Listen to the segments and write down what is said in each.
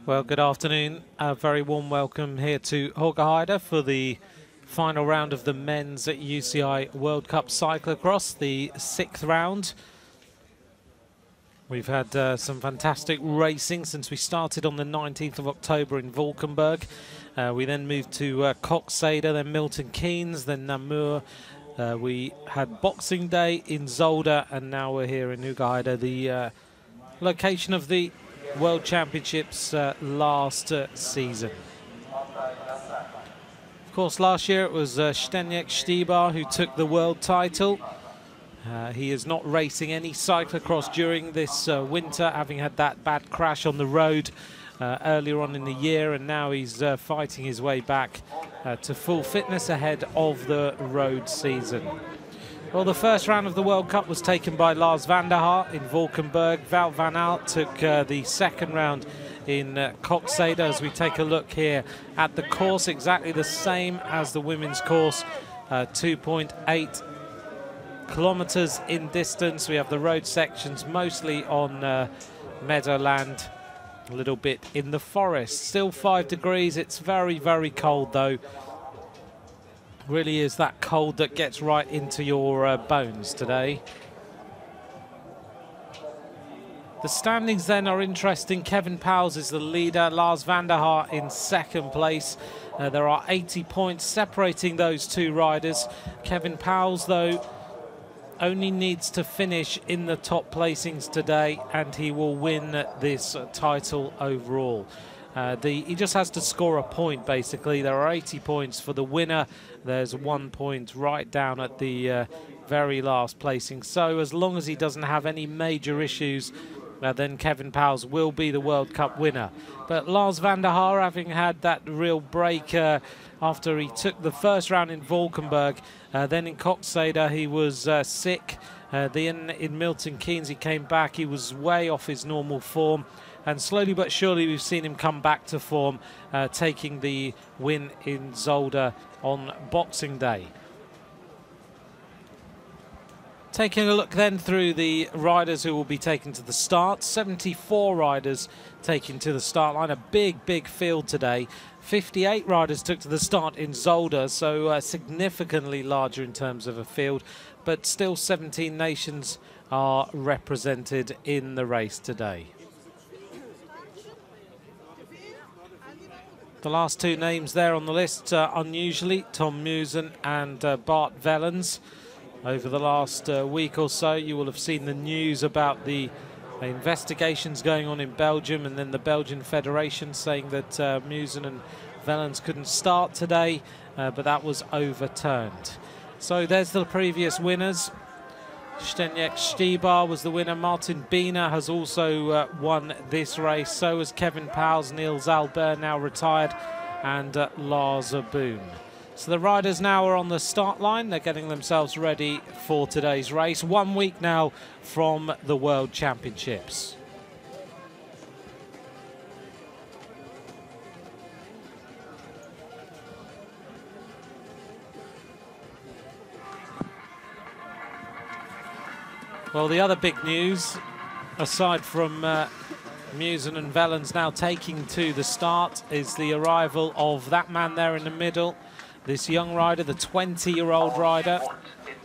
Well, good afternoon. A very warm welcome here to Hoogerheide for the final round of the men's UCI World Cup Cyclo-Cross, the 6th round. We've had some fantastic racing since we started on the 19th of October in Valkenburg. We then moved to Hoogerheide, then Milton Keynes, then Namur. We had Boxing Day in Zolder, and now we're here in Hoogerheide, the location of the World Championships last season. Of course, last year it was Zdeněk Štýbar who took the world title. He is not racing any cyclocross during this winter, having had that bad crash on the road earlier on in the year, and now he's fighting his way back to full fitness ahead of the road season. Well, the first round of the World Cup was taken by Lars van der Haar in Valkenburg. Wout van Aert took the second round in Hoogerheide. As we take a look here at the course, exactly the same as the women's course, 2.8 kilometers in distance. We have the road sections mostly on meadowland, a little bit in the forest. Still 5 degrees. It's very, very cold though. Really is that cold that gets right into your bones today. The standings then are interesting. Kevin PAUWELS is the leader, Lars van der Haar in second place. There are 80 points separating those two riders. Kevin PAUWELS, though, only needs to finish in the top placings today and he will win this title overall. He just has to score a point, basically. There are 80 points for the winner. There's 1 point right down at the very last placing. So as long as he doesn't have any major issues, then Kevin PAUWELS will be the World Cup winner. But Lars van der Haar, having had that real break after he took the first round in Valkenburg, then in Hoogerheide he was sick. Then in Milton Keynes he came back. He was way off his normal form. And slowly but surely we've seen him come back to form, taking the win in Zolder on Boxing Day. Taking a look then through the riders who will be taken to the start. 74 riders taking to the start line. A big, big field today. 58 riders took to the start in Zolder, so significantly larger in terms of a field. But still 17 nations are represented in the race today. The last two names there on the list, unusually, Tom Musen and Bart Wellens. Over the last week or so, you will have seen the news about the investigations going on in Belgium, and then the Belgian Federation saying that Musen and Wellens couldn't start today, but that was overturned. So there's the previous winners. Zdeněk Štýbar was the winner. Martin Biener has also won this race. So has Kevin PAUWELS, Niels Albert now retired, and Lars Boon. So the riders now are on the start line. They're getting themselves ready for today's race. 1 week now from the World Championships. Well, the other big news, aside from Musen and Wellens now taking to the start, is the arrival of that man there in the middle, this young rider, the 20-year-old rider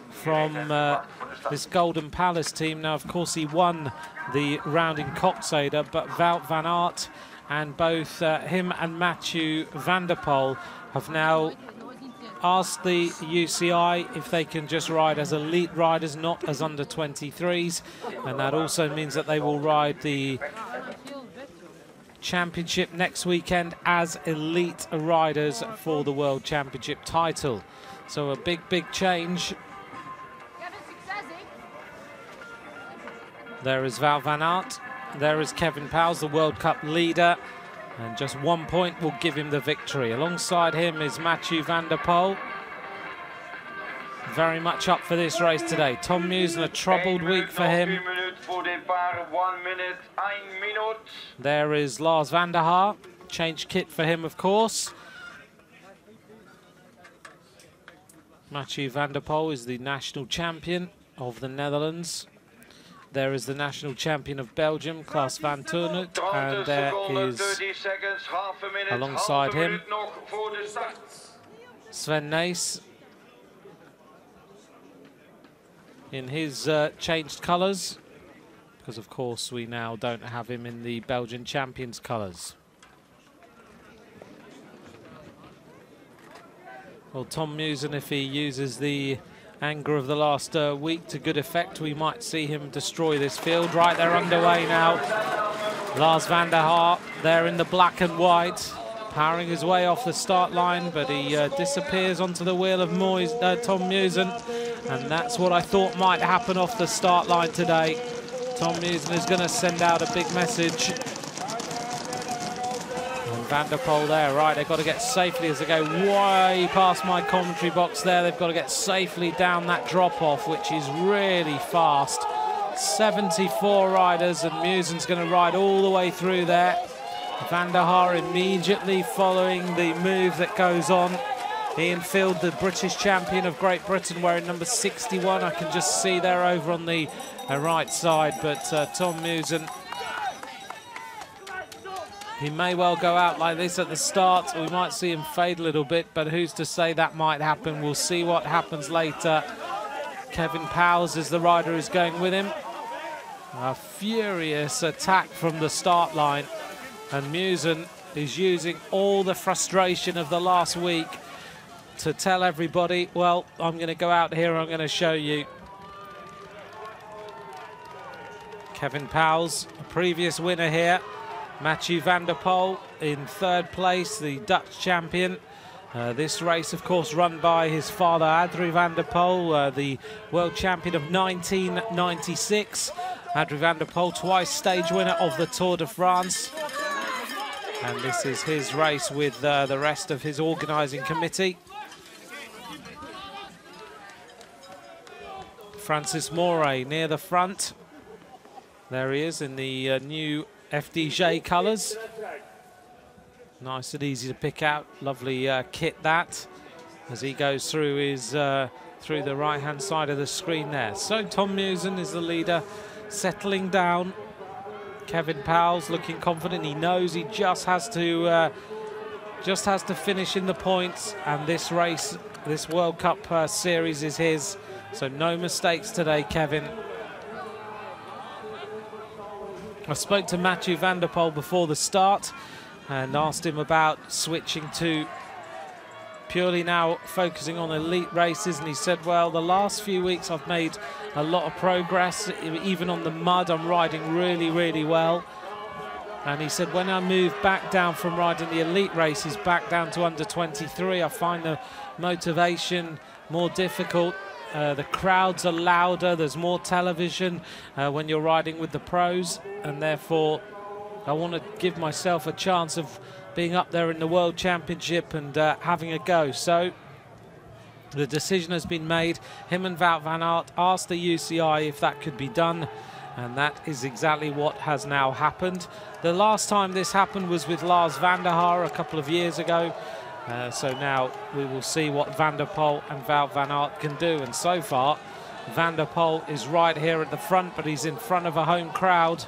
from this Golden Palace team. Now, of course, he won the round in Hoogerheide, but Wout van Aert and both him and Mathieu van der Poel have now asked the UCI if they can just ride as elite riders, not as under 23s, and that also means that they will ride the championship next weekend as elite riders for the World Championship title. So a big, big change. There is Wout van Aert, there is Kevin PAUWELS, the World Cup leader, and just 1 point will give him the victory. Alongside him is Mathieu van der Poel. Very much up for this race today. Tom Musen, a troubled week for him. There is Lars van der Haar. Change kit for him, of course. Mathieu van der Poel is the national champion of the Netherlands. There is the national champion of Belgium, Klaas van Toornhout, and there is, alongside him, SNYS in his changed colours, because of course we now don't have him in the Belgian champions colours. Well, Tom Musen, if he uses the anger of the last week to good effect, we might see him destroy this field. Right, they're underway now. Lars van der Haar there in the black and white, powering his way off the start line, but he disappears onto the wheel of Tom Musen, and that's what I thought might happen off the start line today. Tom Musen is going to send out a big message. Van der Poel there, right, they've got to get safely as they go way past my commentary box there. They've got to get safely down that drop-off, which is really fast. 74 riders, and Musen's going to ride all the way through there. Van der Haar immediately following the move that goes on. Ian Field, the British champion of Great Britain, wearing number 61. I can just see there over on the right side, but Tom Musen, he may well go out like this at the start. We might see him fade a little bit, but who's to say that might happen? We'll see what happens later. Kevin PAUWELS is the rider who's going with him. A furious attack from the start line, and Musen is using all the frustration of the last week to tell everybody, well, I'm going to go out here, I'm going to show you. Kevin PAUWELS, a previous winner here. Mathieu van der Poel in third place, the Dutch champion. This race, of course, run by his father, Adrie van der Poel, the world champion of 1996. Adrie van der Poel, twice stage winner of the Tour de France. And this is his race with the rest of his organising committee. Francis Mourey near the front. There he is in the new FDJ colours. Nice and easy to pick out. Lovely kit that, as he goes through his through the right-hand side of the screen there. So Tom Musen is the leader, settling down. Kevin PAUWELS looking confident. He knows he just has to finish in the points, and this race, this World Cup series is his. So no mistakes today, Kevin. I spoke to Mathieu van der Poel before the start and asked him about switching to purely now focusing on elite races, and he said, well, the last few weeks I've made a lot of progress. Even on the mud, I'm riding really, really well. And he said, when I move back down from riding the elite races back down to under 23, I find the motivation more difficult. The crowds are louder, there's more television when you're riding with the pros, and therefore I want to give myself a chance of being up there in the World Championship and having a go. So the decision has been made. Him and Wout van Aert asked the UCI if that could be done, and that is exactly what has now happened. The last time this happened was with Lars van der Haar a couple of years ago. So now we will see what Van der Poel and Wout van Aert can do. And so far, Van der Poel is right here at the front, but he's in front of a home crowd.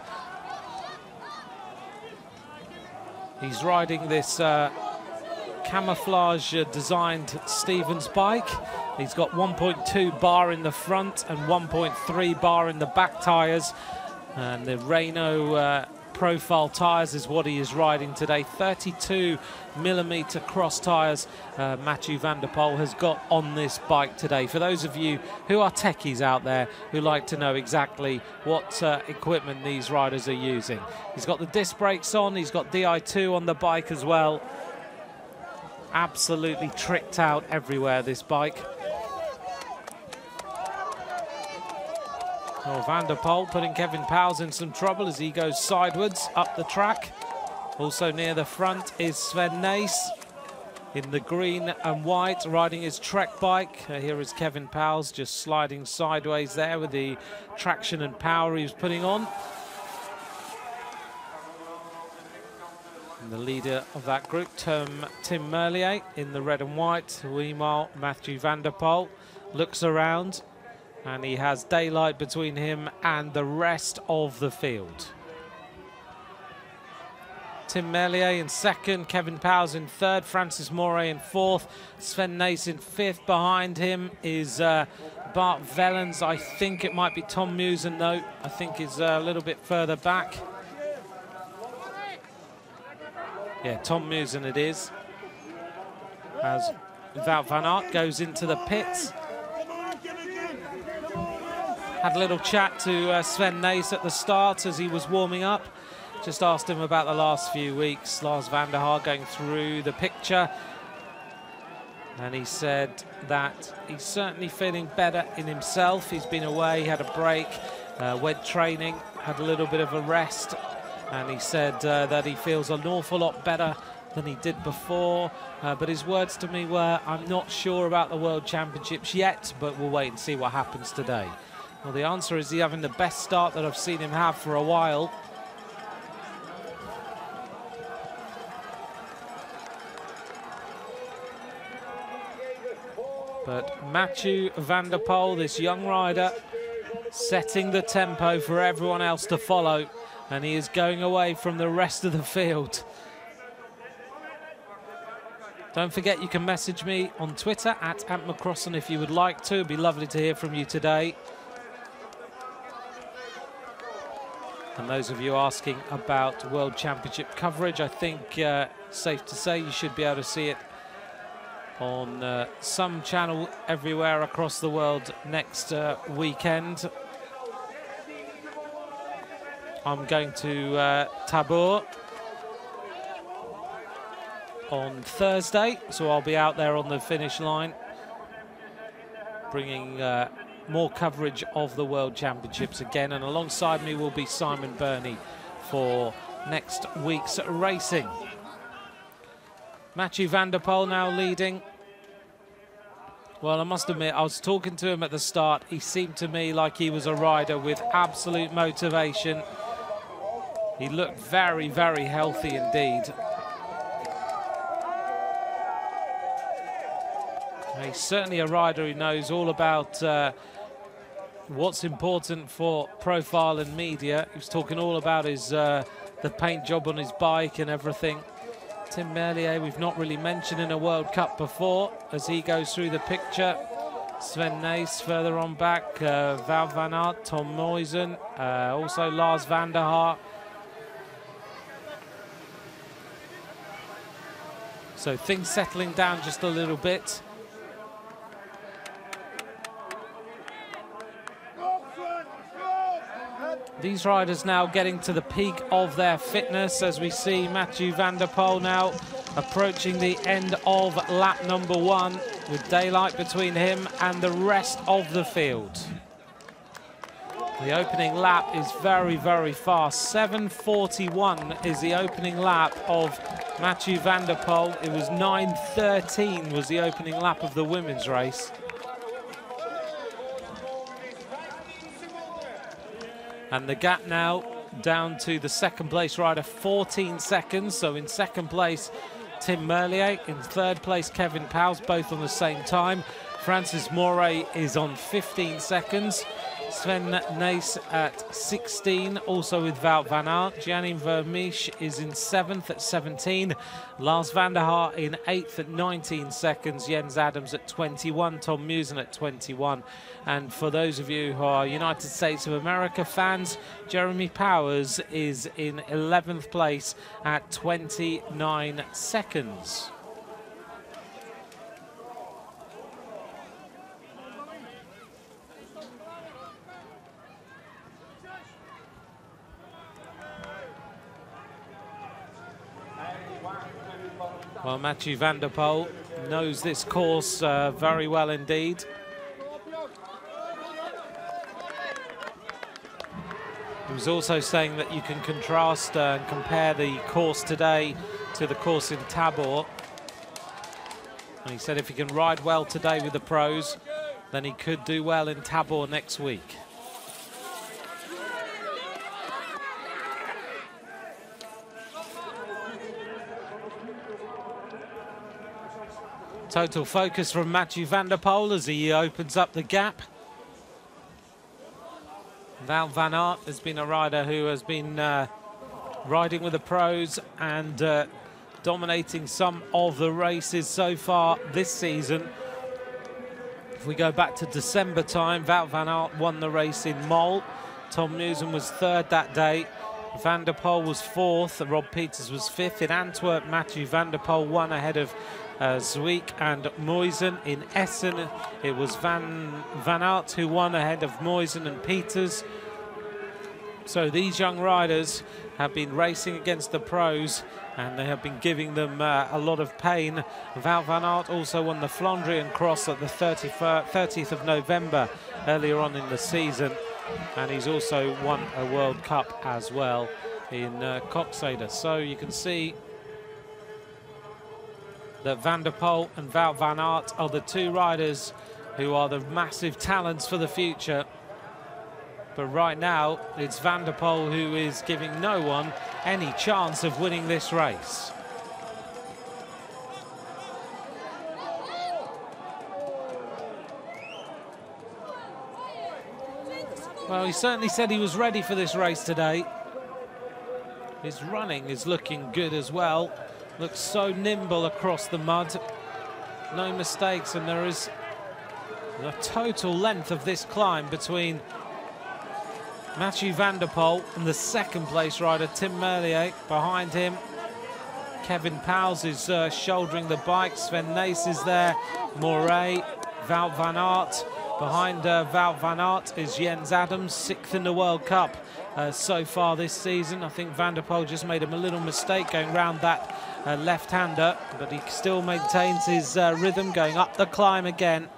He's riding this camouflage designed Stevens bike. He's got 1.2 bar in the front and 1.3 bar in the back tyres. And the Renault profile tyres is what he is riding today. 32mm cross tyres Mathieu van der Poel has got on this bike today. For those of you who are techies out there who like to know exactly what equipment these riders are using. He's got the disc brakes on, he's got Di2 on the bike as well. Absolutely tricked out everywhere, this bike. Oh, Van der Poel putting Kevin PAUWELS in some trouble as he goes sideways up the track. Also near the front is SNYS in the green and white, riding his Trek bike. Here is Kevin PAUWELS just sliding sideways there with the traction and power he was putting on. And the leader of that group, Tim Merlier, in the red and white. Meanwhile, Mathieu van der Poel looks around. And he has daylight between him and the rest of the field. Tim Merlier in second, Kevin Pauwels in third, Francis Mourey in fourth, SNYS in fifth. Behind him is Bart Vellens. I think it might be Tom Musen, though. I think is a little bit further back. Yeah, Tom Musen it is. As Wout van Aert goes into the pits. Had a little chat to SNYS at the start as he was warming up. Just asked him about the last few weeks. Lars van der Haar going through the picture. And he said that he's certainly feeling better in himself. He's been away, had a break, went training, had a little bit of a rest. And he said that he feels an awful lot better than he did before. But his words to me were, I'm not sure about the World Championships yet, but we'll wait and see what happens today. Well, the answer is he's having the best start that I've seen him have for a while. But Mathieu van der Poel, this young rider, setting the tempo for everyone else to follow. And he is going away from the rest of the field. Don't forget, you can message me on Twitter at @McCrossan if you would like to. It'd be lovely to hear from you today. And those of you asking about World Championship coverage, I think safe to say you should be able to see it on some channel everywhere across the world next weekend. I'm going to Tabor on Thursday, so I'll be out there on the finish line bringing more coverage of the World Championships again, and alongside me will be Simon Burney for next week's racing. Mathieu van der Poel now leading. Well, I must admit, I was talking to him at the start. He seemed to me like he was a rider with absolute motivation. He looked very, very healthy indeed. He's certainly a rider who knows all about what's important for profile and media. He was talking all about his the paint job on his bike and everything. Tim Merlier, we've not really mentioned in a World Cup before, as he goes through the picture. SNYS further on back, Wout van Aert, Tom Musen, also Lars van der Haar. So things settling down just a little bit. These riders now getting to the peak of their fitness as we see Mathieu van der Poel now approaching the end of lap number 1 with daylight between him and the rest of the field. The opening lap is very, very fast. 7:41 is the opening lap of Mathieu van der Poel. It was 9:13 was the opening lap of the women's race. And the gap now down to the second place rider, 14 seconds. So in second place, Tim Merlier. In third place, Kevin Pauwels, both on the same time. Francis Mourey is on 15 seconds. SNYS at 16, also with Wout van Aert. Gianni VERMEERSCH is in 7th at 17. Lars van der Haar in 8th at 19 seconds. Jens Adams at 21. Tom Musen at 21. And for those of you who are United States of America fans, Jeremy Powers is in 11th place at 29 seconds. Well, Mathieu van der Poel knows this course very well indeed. He was also saying that you can contrast and compare the course today to the course in Tabor. And he said if he can ride well today with the pros, then he could do well in Tabor next week. Total focus from Mathieu van der Poel as he opens up the gap. Wout van Aert has been a rider who has been riding with the pros and dominating some of the races so far this season. If we go back to December time, Wout van Aert won the race in Mol. Tom Musen was third that day. Van der Poel was fourth. Rob Peters was fifth. In Antwerp, Mathieu van der Poel won ahead of Zwick and Muisen. In Essen, it was Van Aert who won ahead of Muisen and Peters. So these young riders have been racing against the pros, and they have been giving them a lot of pain. Wout van Aert also won the Flandrian Cross at the 30th of November earlier on in the season, and he's also won a World Cup as well in Koksijde. So you can see that Van der Poel and Wout van Aert are the two riders who are the massive talents for the future. But right now, it's Van der Poel who is giving no one any chance of winning this race. Well, he certainly said he was ready for this race today. His running is looking good as well. Looks so nimble across the mud. No mistakes, and there is the total length of this climb between Mathieu van der Poel and the second place rider Tim Merlier. Behind him, Kevin Pauwels is shouldering the bike. Sven Nys is there. MOUREY, Wout van Aert. Behind Wout van Aert is Jens Adams, 6th in the World Cup so far this season. I think Van der Poel just made him a little mistake going round that left-hander, but he still maintains his rhythm going up the climb again.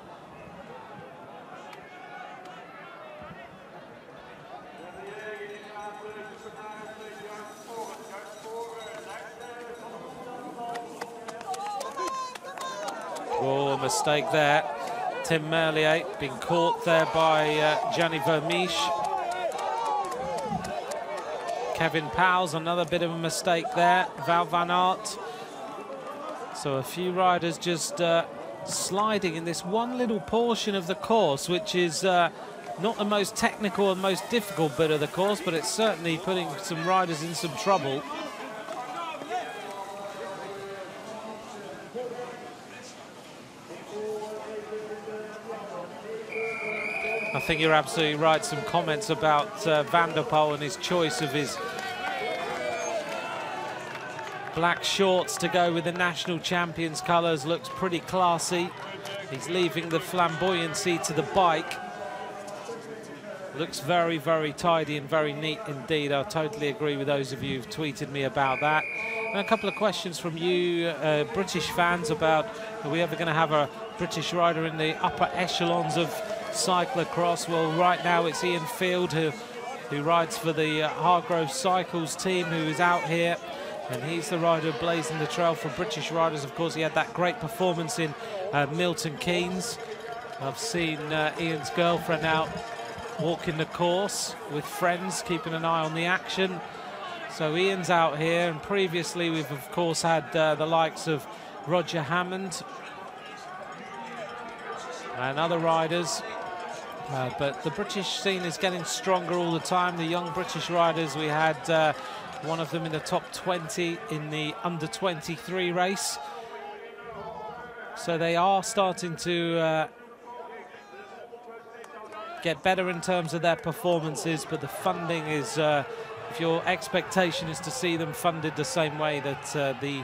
Oh, mistake there. Tim Merlier being caught there by Gianni VERMEERSCH. Kevin Pauwels, another bit of a mistake there. Wout van Aert. So a few riders just sliding in this one little portion of the course, which is not the most technical and most difficult bit of the course, but it's certainly putting some riders in some trouble. I think you're absolutely right. Some comments about Van der Poel and his choice of his black shorts to go with the national champions colours looks pretty classy. He's leaving the flamboyancy to the bike. Looks very, very tidy and very neat indeed. I totally agree with those of you who've tweeted me about that. And a couple of questions from you British fans about, are we ever going to have a British rider in the upper echelons of Cyclo-Cross? Well, right now it's Ian Field who rides for the Hargrove Cycles team, who is out here, and he's the rider blazing the trail for British riders. Of course, he had that great performance in Milton Keynes. I've seen Ian's girlfriend out walking the course with friends, keeping an eye on the action. So Ian's out here, and previously we've of course had the likes of Roger Hammond and other riders. But the British scene is getting stronger all the time. The young British riders, we had one of them in the top 20 in the under-23 race. So they are starting to get better in terms of their performances, but the funding is, if your expectation is to see them funded the same way that the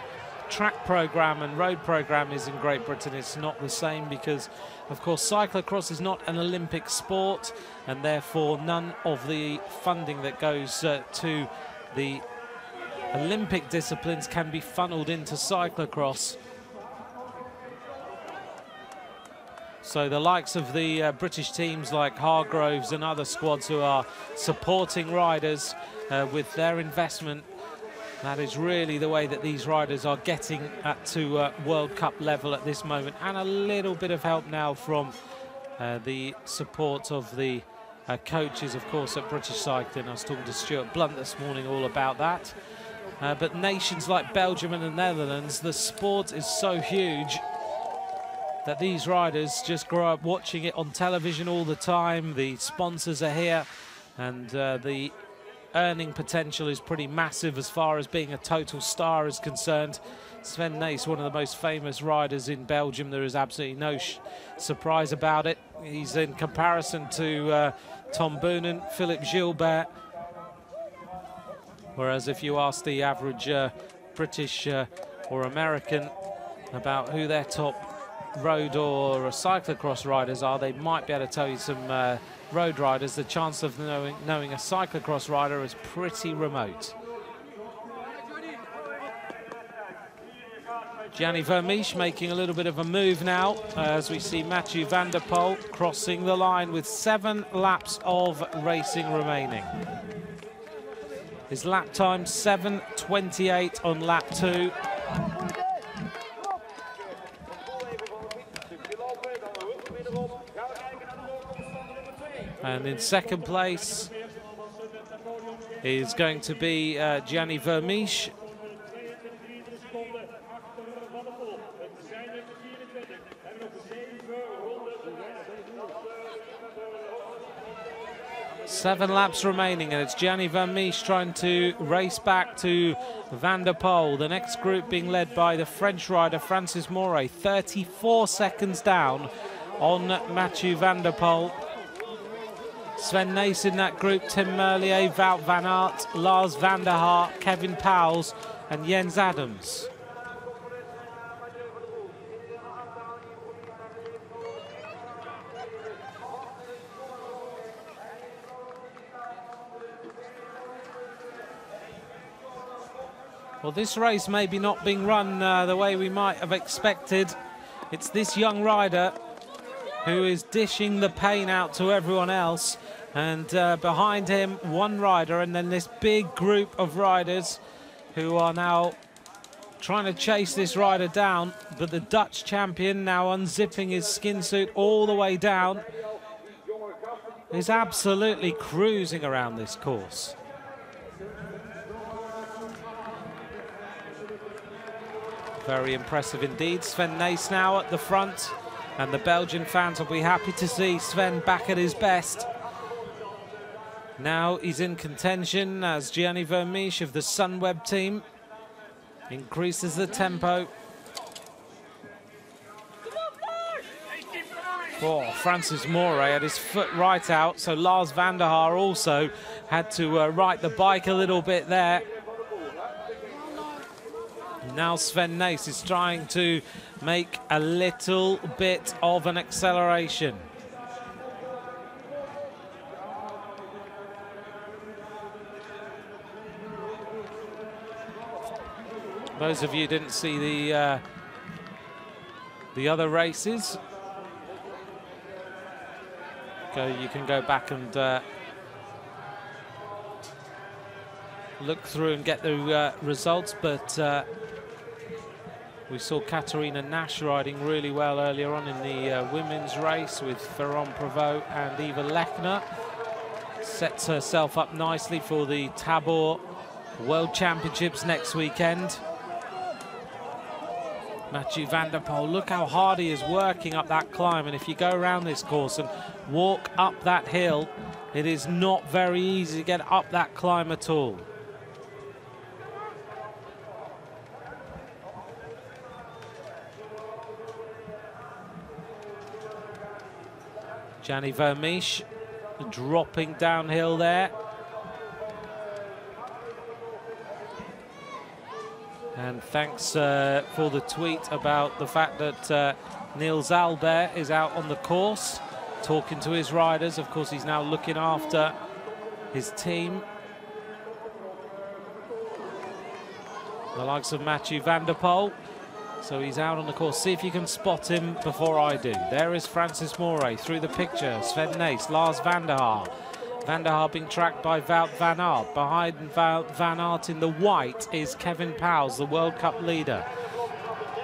track program and road program is in Great Britain, it's not the same, because of course cyclocross is not an Olympic sport, and therefore none of the funding that goes to the Olympic disciplines can be funneled into cyclocross. So the likes of the British teams like Hargroves and other squads who are supporting riders with their investment, that is really the way that these riders are getting to World Cup level at this moment. And a little bit of help now from the support of the coaches, of course, at British Cycling. I was talking to Stuart Blunt this morning all about that. But nations like Belgium and the Netherlands, the sport is so huge that these riders just grow up watching it on television all the time. The sponsors are here, And the earning potential is pretty massive as far as being a total star is concerned. Sven Nys, one of the most famous riders in Belgium. There is absolutely no surprise about it. He's in comparison to Tom Boonen, Philippe Gilbert. Whereas if you ask the average British or American about who their top road or cyclocross riders are, they might be able to tell you some road riders. The chance of knowing a cyclocross rider is pretty remote. Gianni Vermeersch making a little bit of a move now as we see Mathieu van der Poel crossing the line with 7 laps of racing remaining. His lap time 7:28 on lap 2. And in second place is going to be Gianni Vermeerschch. Seven laps remaining, and it's Gianni Vermeerschch trying to race back to Van der Poel. The next group being led by the French rider Francis Mourey, 34 seconds down on Mathieu van der Poel. Sven Nys in that group, Tim Merlier, Wout van Aert, Lars van der Haar, Kevin Pauwels and Jens Adams. Well, this race maybe not being run the way we might have expected. It's this young rider who is dishing the pain out to everyone else. And behind him, one rider, and then this big group of riders who are now trying to chase this rider down. But the Dutch champion, now unzipping his skin suit all the way down, is absolutely cruising around this course. Very impressive indeed. Sven Nys now at the front, and the Belgian fans will be happy to see Sven back at his best. Now he's in contention as Gianni Vermeerschch of the Sunweb team increases the tempo. Oh, Francis Mourey had his foot right out, so Lars van der Haar also had to right the bike a little bit there. Now Sven Nys is trying to make a little bit of an acceleration. Those of you who didn't see the other races, you can go back and look through and get the results, but we saw Katarina Nash riding really well earlier on in the women's race with Ferrand Prévot and Eva Lechner. Sets herself up nicely for the Tabor World Championships next weekend. Mathieu van der Poel, look how hard he is working up that climb, and if you go around this course and walk up that hill, it is not very easy to get up that climb at all. Gianni Vermeerschch dropping downhill there. And thanks for the tweet about the fact that Niels Albert is out on the course, talking to his riders. Of course, he's now looking after his team. The likes of Mathieu van der Poel. So he's out on the course. See if you can spot him before I do. There is Francis Mourey through the picture. Sven Nys, Lars van der Haar. Van der Haar being tracked by Wout van Aert. Behind Wout van Aert in the white is Kevin Pauwels, the World Cup leader.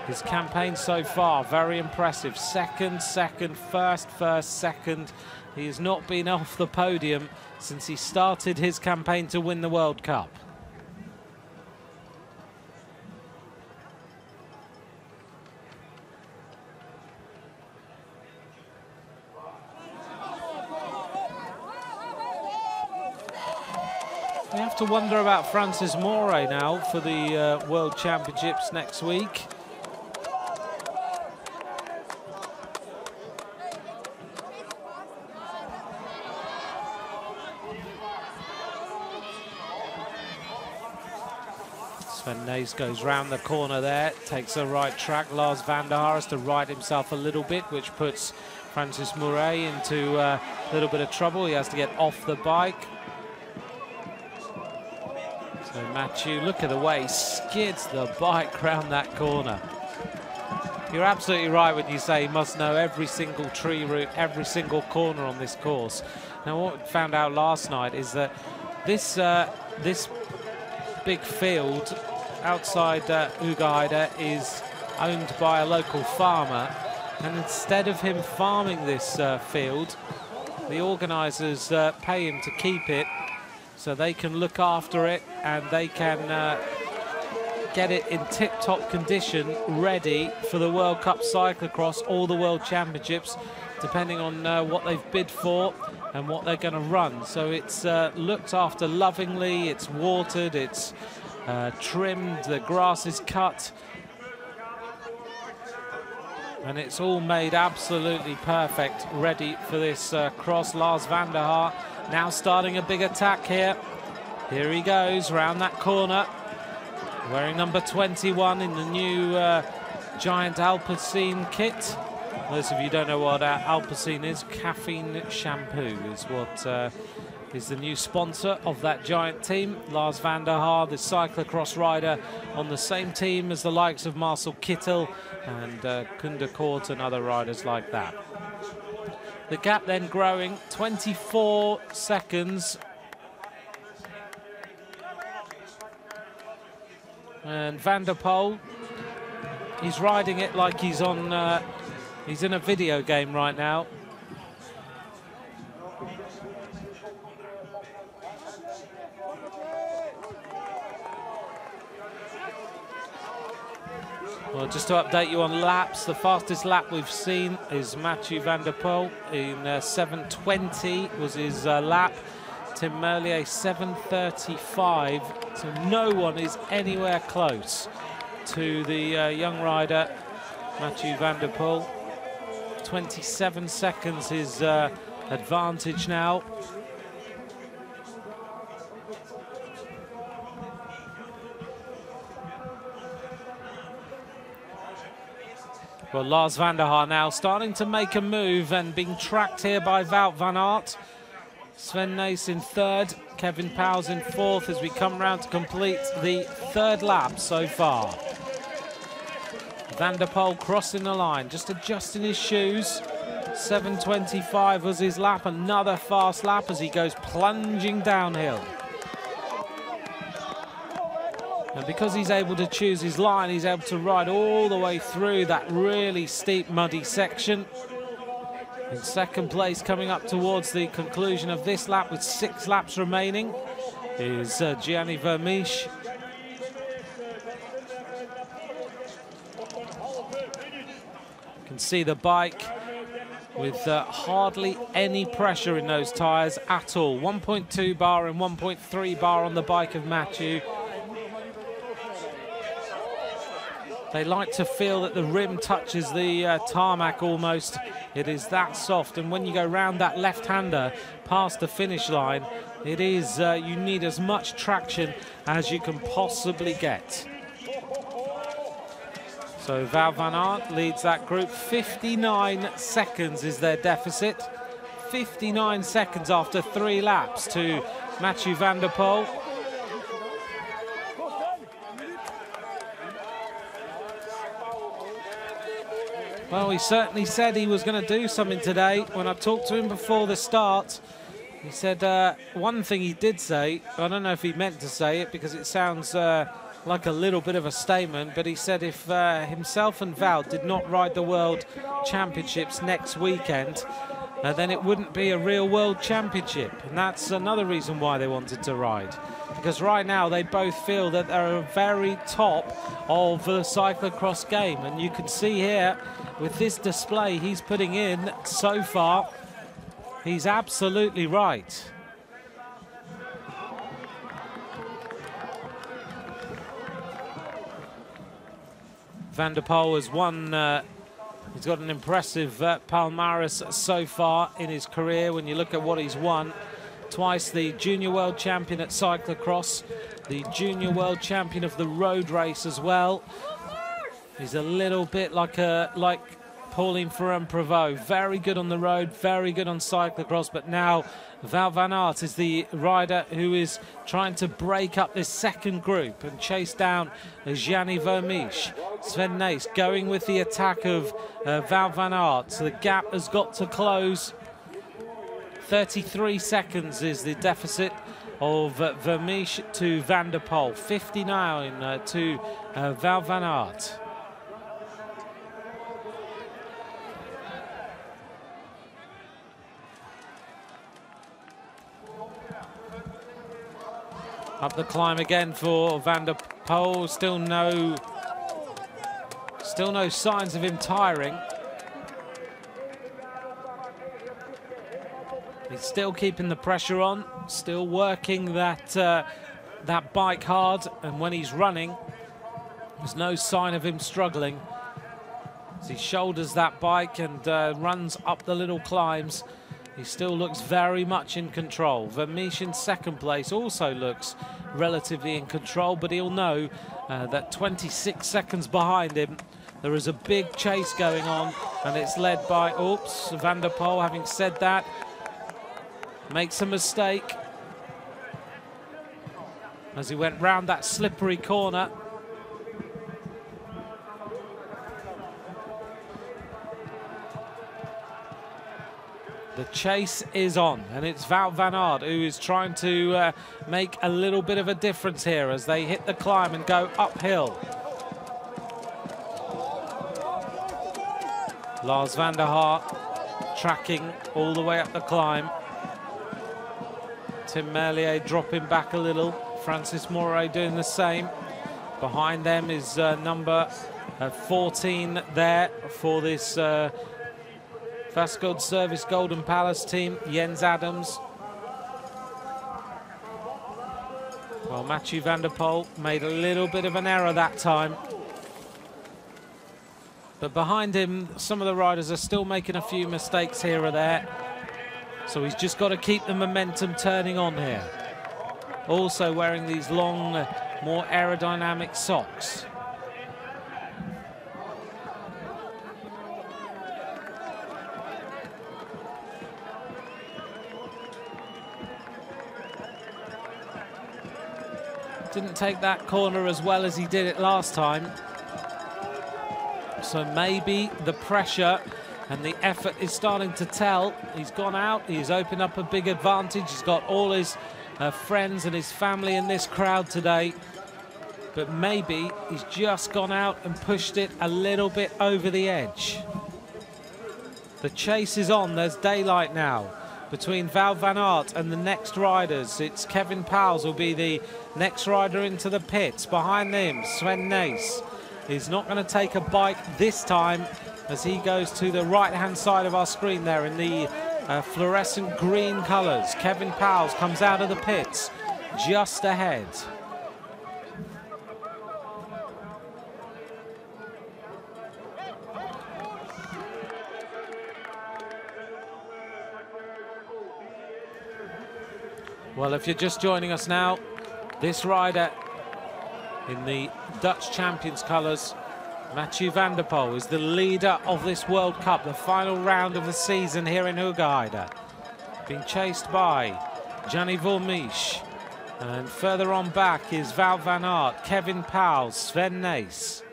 His campaign so far, very impressive. Second, first, second. He has not been off the podium since he started his campaign to win the World Cup. We have to wonder about Francis MOUREY now for the World Championships next week. SNYS goes round the corner there, takes a right track. Lars van der Haar has to right himself a little bit, which puts Francis MOUREY into a little bit of trouble. He has to get off the bike. So Mathieu, look at the way he skids the bike round that corner. You're absolutely right when you say he must know every single tree route, every single corner on this course. Now, what we found out last night is that this big field outside Hoogerheide is owned by a local farmer, and instead of him farming this field, the organisers pay him to keep it so they can look after it and they can get it in tip-top condition, ready for the World Cup Cyclo-Cross or the World Championships, depending on what they've bid for and what they're going to run. So it's looked after lovingly, it's watered, it's trimmed, the grass is cut, and it's all made absolutely perfect, ready for this cross. Lars van der Haar now starting a big attack here. Here he goes round that corner, wearing number 21 in the new Giant Alpecin kit. Those of you who don't know what Alpecin is, caffeine shampoo is what is the new sponsor of that Giant team. Lars van der Haar, the cyclocross rider, on the same team as the likes of Marcel Kittel and Koen Kort and other riders like that. The gap then growing, 24 seconds. And Van der Poel, he's riding it like he's on, he's in a video game right now. Well, just to update you on laps, the fastest lap we've seen is Mathieu van der Poel in 7:20 was his lap. Tim Merlier 7:35, so no one is anywhere close to the young rider Mathieu van der Poel. 27 seconds his advantage now. Well, Lars van der Haar now starting to make a move and being tracked here by Wout van Aert. SNYS in third, Kevin PAUWELS in fourth as we come round to complete the third lap so far. Van der Poel crossing the line, just adjusting his shoes. 7:25 was his lap, another fast lap as he goes plunging downhill. And because he's able to choose his line, he's able to ride all the way through that really steep, muddy section. In second place, coming up towards the conclusion of this lap with 6 laps remaining, is Gianni VERMEERSCH. You can see the bike with hardly any pressure in those tyres at all. 1.2 bar and 1.3 bar on the bike of Mathieu. They like to feel that the rim touches the tarmac almost. It is that soft, and when you go round that left-hander past the finish line, it is, you need as much traction as you can possibly get. So Wout van Aert leads that group. 59 seconds is their deficit. 59 seconds after 3 laps to Mathieu van der Poel. Well, he certainly said he was going to do something today. When I talked to him before the start, he said one thing he did say, I don't know if he meant to say it because it sounds like a little bit of a statement, but he said if himself and Wout did not ride the World Championships next weekend, then it wouldn't be a real World Championship. And that's another reason why they wanted to ride. Because right now they both feel that they're at the very top of the cyclocross game. And you can see here, with this display he's putting in so far, he's absolutely right. Van der Poel has won, he's got an impressive palmarès so far in his career when you look at what he's won. Twice the junior world champion at cyclocross, the junior world champion of the road race as well. He's a little bit like Pauline Ferrand-Prévot, very good on the road, very good on cyclocross, but now Wout van Aert is the rider who is trying to break up this second group and chase down Gianni Vermeerschch. Sven Nys going with the attack of Wout van Aert, so the gap has got to close. 33 seconds is the deficit of Vermeerschch to Van der Poel, 59 to Wout van Aert. Up the climb again for Van der Poel. Still no signs of him tiring. He's still keeping the pressure on, still working that bike hard, and when he's running, there's no sign of him struggling. As he shoulders that bike and runs up the little climbs, he still looks very much in control. Vermeerschch in second place also looks relatively in control, but he'll know that 26 seconds behind him, there is a big chase going on, and it's led by, oops, Van der Poel. Having said that, makes a mistake as he went round that slippery corner. The chase is on, and it's Wout van Aert who is trying to make a little bit of a difference here as they hit the climb and go uphill. Lars van der Haar tracking all the way up the climb. Tim Merlier dropping back a little. Francis Mourey doing the same. Behind them is number 14 there for this Vastgoed Service Golden Palace team, Jens Adams. Well, Mathieu van der Poel made a little bit of an error that time. But behind him, some of the riders are still making a few mistakes here or there. So he's just got to keep the momentum turning on here. Also wearing these long, more aerodynamic socks. Didn't take that corner as well as he did it last time. So maybe the pressure and the effort is starting to tell. He's gone out, he's opened up a big advantage. He's got all his friends and his family in this crowd today. But maybe he's just gone out and pushed it a little bit over the edge. The chase is on, there's daylight now between Wout van Aert and the next riders. It's Kevin Pauwels will be the next rider into the pits. Behind them, Sven Nys is not going to take a bike this time as he goes to the right-hand side of our screen there in the fluorescent green colours. Kevin Pauwels comes out of the pits just ahead. Well, if you're just joining us now, this rider in the Dutch champions colours, Mathieu van der Poel, is the leader of this World Cup, the final round of the season here in Hoogerheide. Being chased by Gianni Vermeerschch. And further on back is Wout van Aert, Kevin Pauwels, Sven Nys.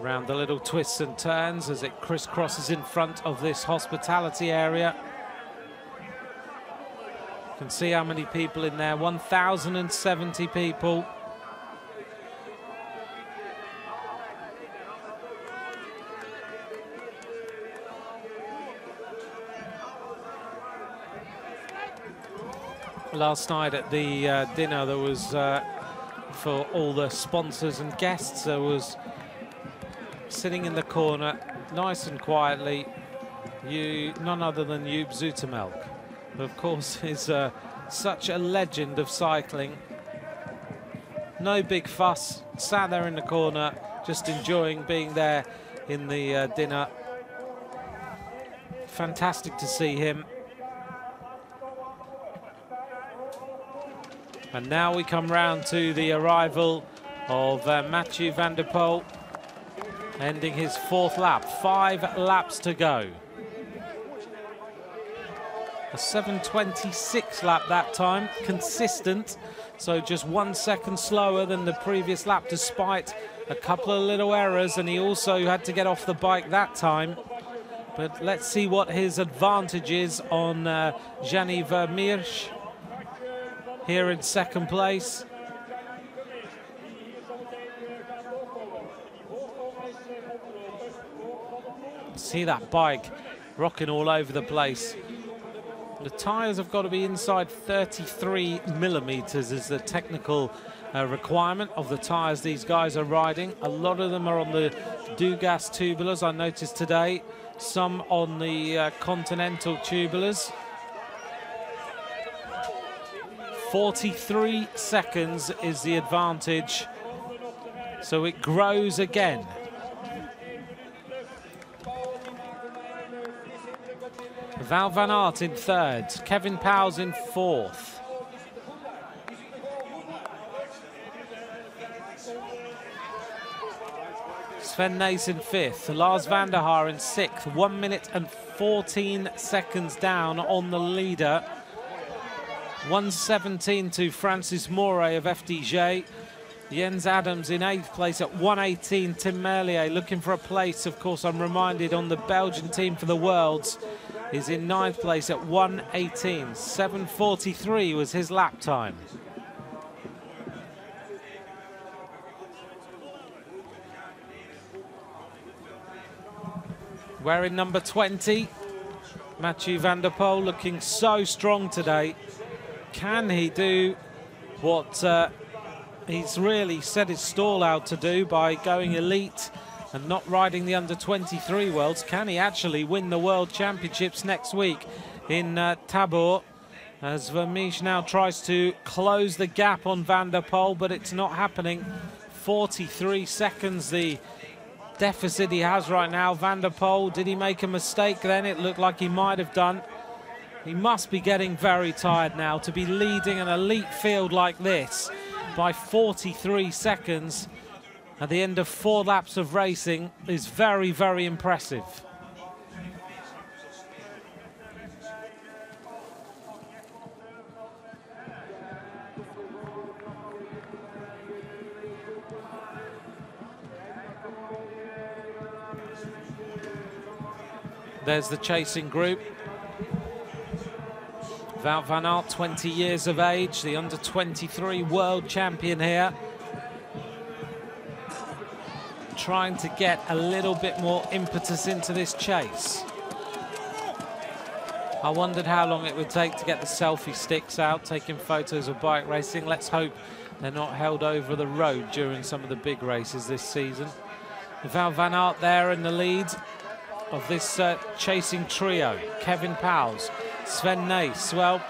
Around the little twists and turns as it crisscrosses in front of this hospitality area. You can see how many people in there, 1,070 people. Last night at the dinner there was, for all the sponsors and guests, there was sitting in the corner, nice and quietly, none other than Joop Zoetemelk, who of course is such a legend of cycling. No big fuss, sat there in the corner, just enjoying being there in the dinner. Fantastic to see him. And now we come round to the arrival of Mathieu van der Poel, ending his 4th lap. 5 laps to go. A 7:26 lap that time, consistent, so just 1 second slower than the previous lap, despite a couple of little errors, and he also had to get off the bike that time. But let's see what his advantage is on Gianni Vermeersch here in 2nd place. See that bike rocking all over the place. The tyres have got to be inside 33 millimeters is the technical requirement of the tyres these guys are riding. A lot of them are on the Dugas tubulars, I noticed today. Some on the Continental tubulars. 43 seconds is the advantage, so it grows again. Wout van Aert in 3rd, Kevin Pauwels in 4th. SNYS in 5th, Lars van der Haar in 6th, 1 minute and 14 seconds down on the leader. 1:17 to Francis MOUREY of FDJ. Jens Adams in 8th place at 1:18. Tim Merlier looking for a place, of course, I'm reminded, on the Belgian team for the Worlds, is in 9th place at 1:18. 7:43 was his lap time. Wearing number 20, Mathieu van der Poel, looking so strong today. Can he do what he's really set his stall out to do by going elite and not riding the under-23 Worlds? Can he actually win the World Championships next week in Tabor? As VERMEERSCH now tries to close the gap on van der Poel, but it's not happening. 43 seconds the deficit he has right now. Van der Poel, did he make a mistake then? It looked like he might have done. He must be getting very tired now. To be leading an elite field like this by 43 seconds at the end of 4 laps of racing is very, very impressive. There's the chasing group. Wout van Aert, 20 years of age, the under-23 world champion here. Trying to get a little bit more impetus into this chase. I wondered how long it would take to get the selfie sticks out, taking photos of bike racing. Let's hope they're not held over the road during some of the big races this season. Wout van Aert there in the lead of this chasing trio. Kevin Pauwels, SNYS. Well,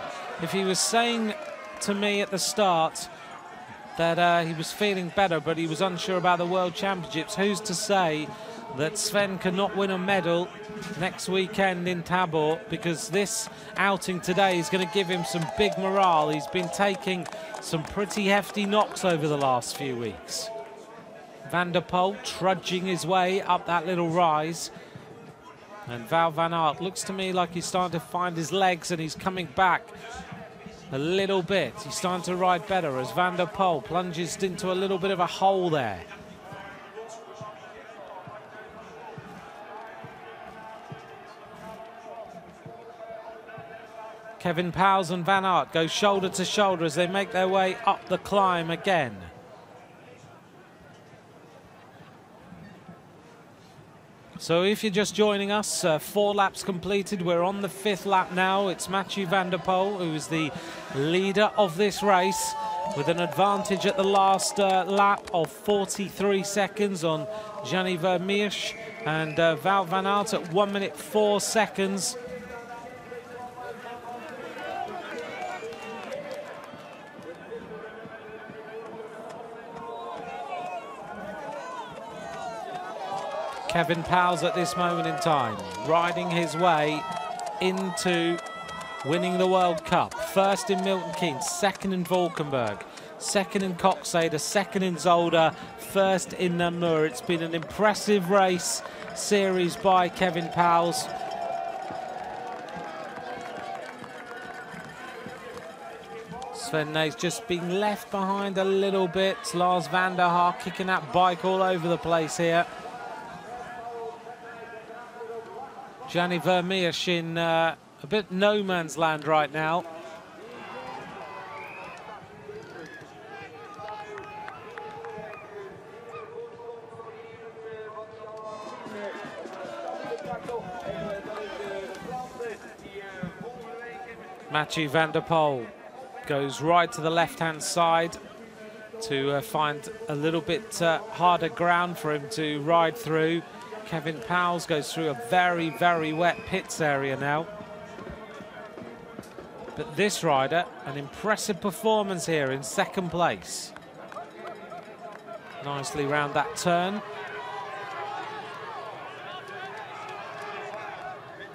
if he was saying to me at the start that he was feeling better, but he was unsure about the World Championships, who's to say that Sven cannot win a medal next weekend in Tabor? Because this outing today is going to give him some big morale. He's been taking some pretty hefty knocks over the last few weeks. Van der Poel trudging his way up that little rise. And Wout van Aert looks to me like he's starting to find his legs, and he's coming back a little bit. He's starting to ride better as Van der Poel plunges into a little bit of a hole there. Kevin Pauwels and Van Aert go shoulder to shoulder as they make their way up the climb again. So if you're just joining us, 4 laps completed. We're on the 5th lap now. It's Mathieu van der Poel who is the leader of this race. with an advantage at the last lap of 43 seconds on Gianni VERMEERSCH, and Wout van Aert at 1 minute 4 seconds. Kevin PAUWELS at this moment in time, riding his way into winning the World Cup. First in Milton Keynes, second in Valkenburg, second in Koksijde, second in Zolder, first in Namur. It's been an impressive race series by Kevin PAUWELS. SNYS just being left behind a little bit. Lars van der Haar kicking that bike all over the place here. Gianni VERMEERSCH in a bit no man's land right now. Mathieu van der Poel goes right to the left-hand side to find a little bit harder ground for him to ride through. Kevin PAUWELS goes through a very, very wet pits area now. But this rider, an impressive performance here in second place. Nicely round that turn.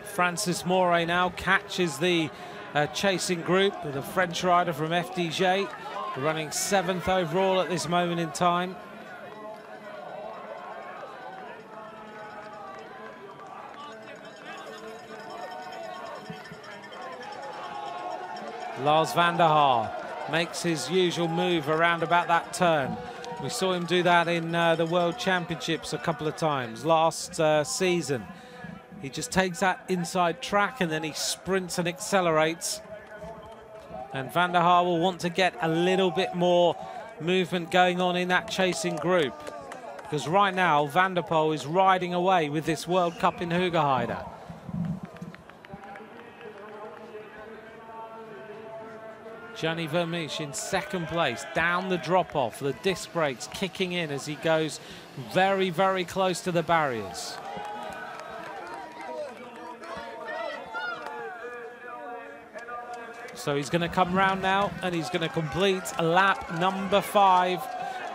Francis MOUREY now catches the chasing group with a French rider from FDJ, running 7th overall at this moment in time. Lars van der Haar makes his usual move around about that turn. We saw him do that in the World Championships a couple of times last season. He just takes that inside track and then he sprints and accelerates. And van der Haar will want to get a little bit more movement going on in that chasing group, because right now Van der Poel is riding away with this World Cup in Hoogerheide. Gianni VERMEERSCH in second place, down the drop-off, the disc brakes kicking in as he goes very, very close to the barriers. So he's going to come round now and he's going to complete lap number 5.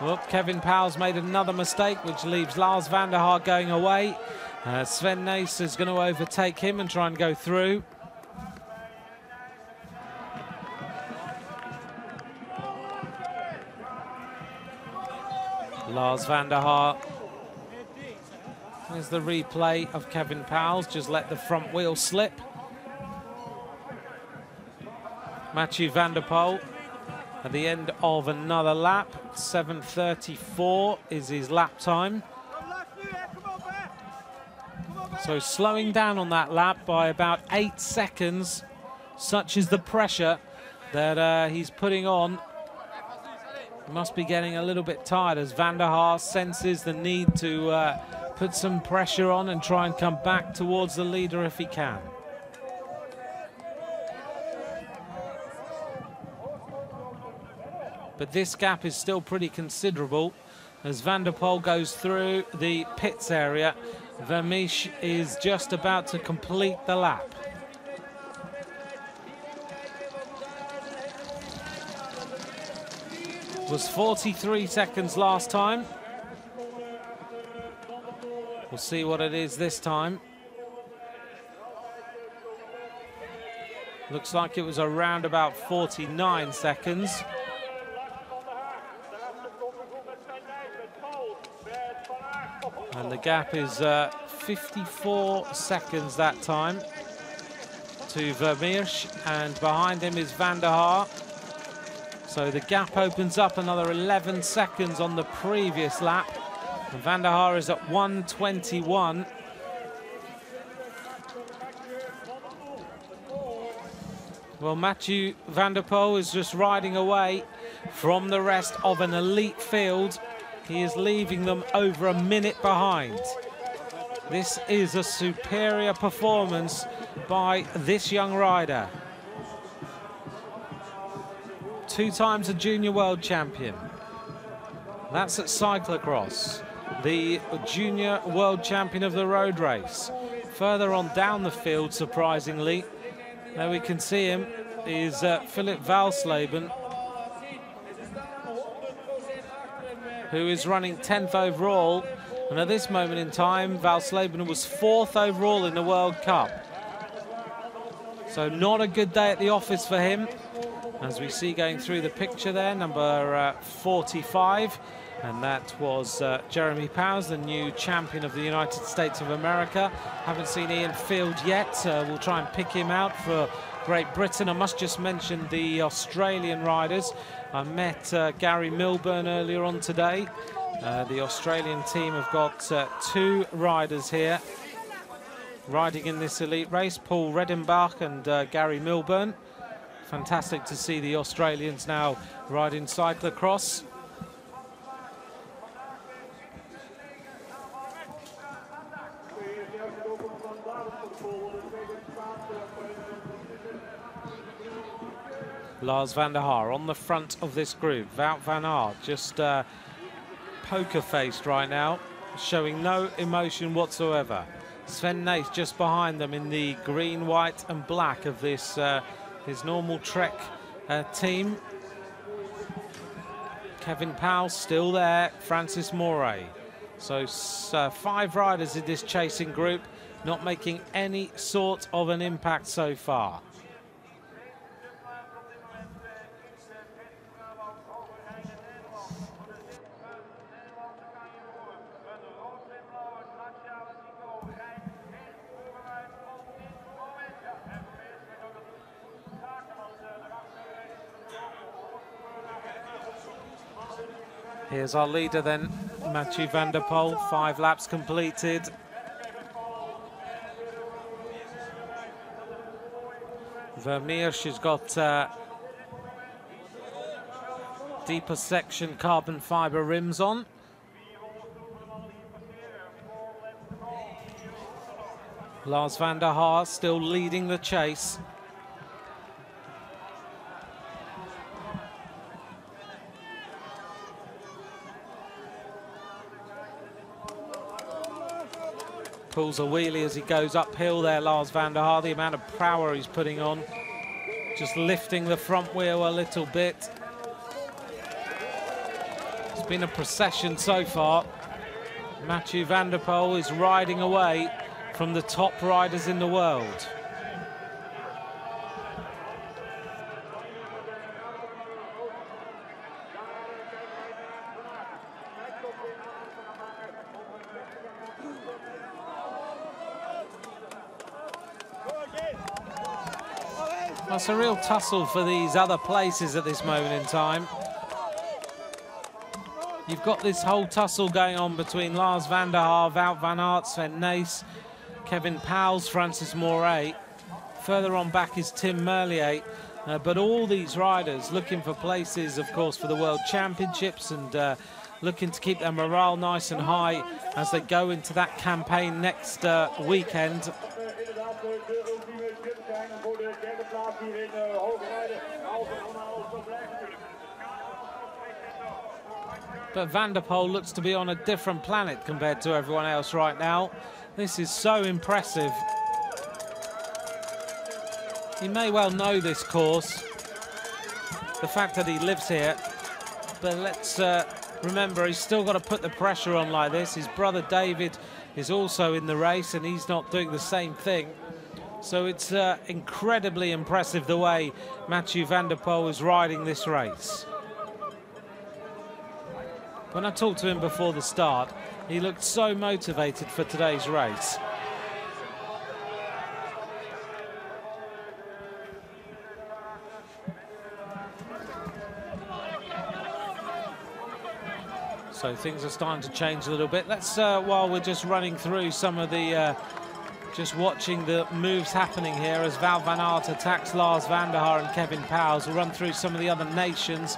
Well, Kevin PAUWELS made another mistake, which leaves Lars van der Haar going away. SNYS is going to overtake him and try and go through. Lars van der Haar. There's the replay of Kevin PAUWELS, just let the front wheel slip. Mathieu van der Poel at the end of another lap. 7:34 is his lap time. So slowing down on that lap by about 8 seconds. Such is the pressure that he's putting on. He must be getting a little bit tired as van der Haar senses the need to put some pressure on and try and come back towards the leader if he can. But this gap is still pretty considerable as Van der Poel goes through the pits area. VERMEERSCH is just about to complete the lap. It was 43 seconds last time. We'll see what it is this time. Looks like it was around about 49 seconds. And the gap is 54 seconds that time to VERMEERSCH, and behind him is van der Haar. So the gap opens up another 11 seconds on the previous lap. And van der Haar is at 1:21. Well, Mathieu van der Poel is just riding away from the rest of an elite field. He is leaving them over a minute behind. This is a superior performance by this young rider. 2 times a junior world champion. That's at cyclocross. The junior world champion of the road race. Further on down the field, surprisingly, there we can see him, is Philip Valsleben, who is running 10th overall. And at this moment in time, Valsleben was 4th overall in the World Cup. So not a good day at the office for him. As we see going through the picture there, number 45. And that was Jeremy Powers, the new champion of the United States of America. Haven't seen Ian Field yet. We'll try and pick him out for Great Britain. I must just mention the Australian riders. I met Gary Milburn earlier on today. The Australian team have got 2 riders here riding in this elite race, Paul Redenbach and Gary Milburn. Fantastic to see the Australians now riding cyclocross. Lars van der Haar on the front of this group. Wout van Aert just poker-faced right now, showing no emotion whatsoever. Sven Nys just behind them in the green, white and black of this his normal Trek team. Kevin Powell still there, Francis MOUREY. So 5 riders in this chasing group, not making any sort of an impact so far. Here's our leader then, Mathieu van der Poel, 5 laps completed. VERMEERSCH has got deeper section carbon fibre rims on. Lars van der Haar still leading the chase. Pulls a wheelie as he goes uphill there, Lars van der Haar. The amount of power he's putting on, just lifting the front wheel a little bit. It's been a procession so far. Mathieu van der Poel is riding away from the top riders in the world. That's a real tussle for these other places at this moment in time. You've got this whole tussle going on between Lars van der Haar, Wout van Aert, Sven Nys, Kevin Powles, Francis MOUREY. Further on back is Tim Merlier. But all these riders looking for places, of course, for the World Championships and looking to keep their morale nice and high as they go into that campaign next weekend. But Van der Poel looks to be on a different planet compared to everyone else right now. This is so impressive. He may well know this course, the fact that he lives here, but let's remember he's still got to put the pressure on like this. His brother David is also in the race and he's not doing the same thing. So it's incredibly impressive the way Mathieu van der Poel is riding this race. When I talked to him before the start, he looked so motivated for today's race. So things are starting to change a little bit. Let's, while we're just running through some of the, just watching the moves happening here as Wout van Aert attacks Lars van der Haar and Kevin Powles. We'll run through some of the other nations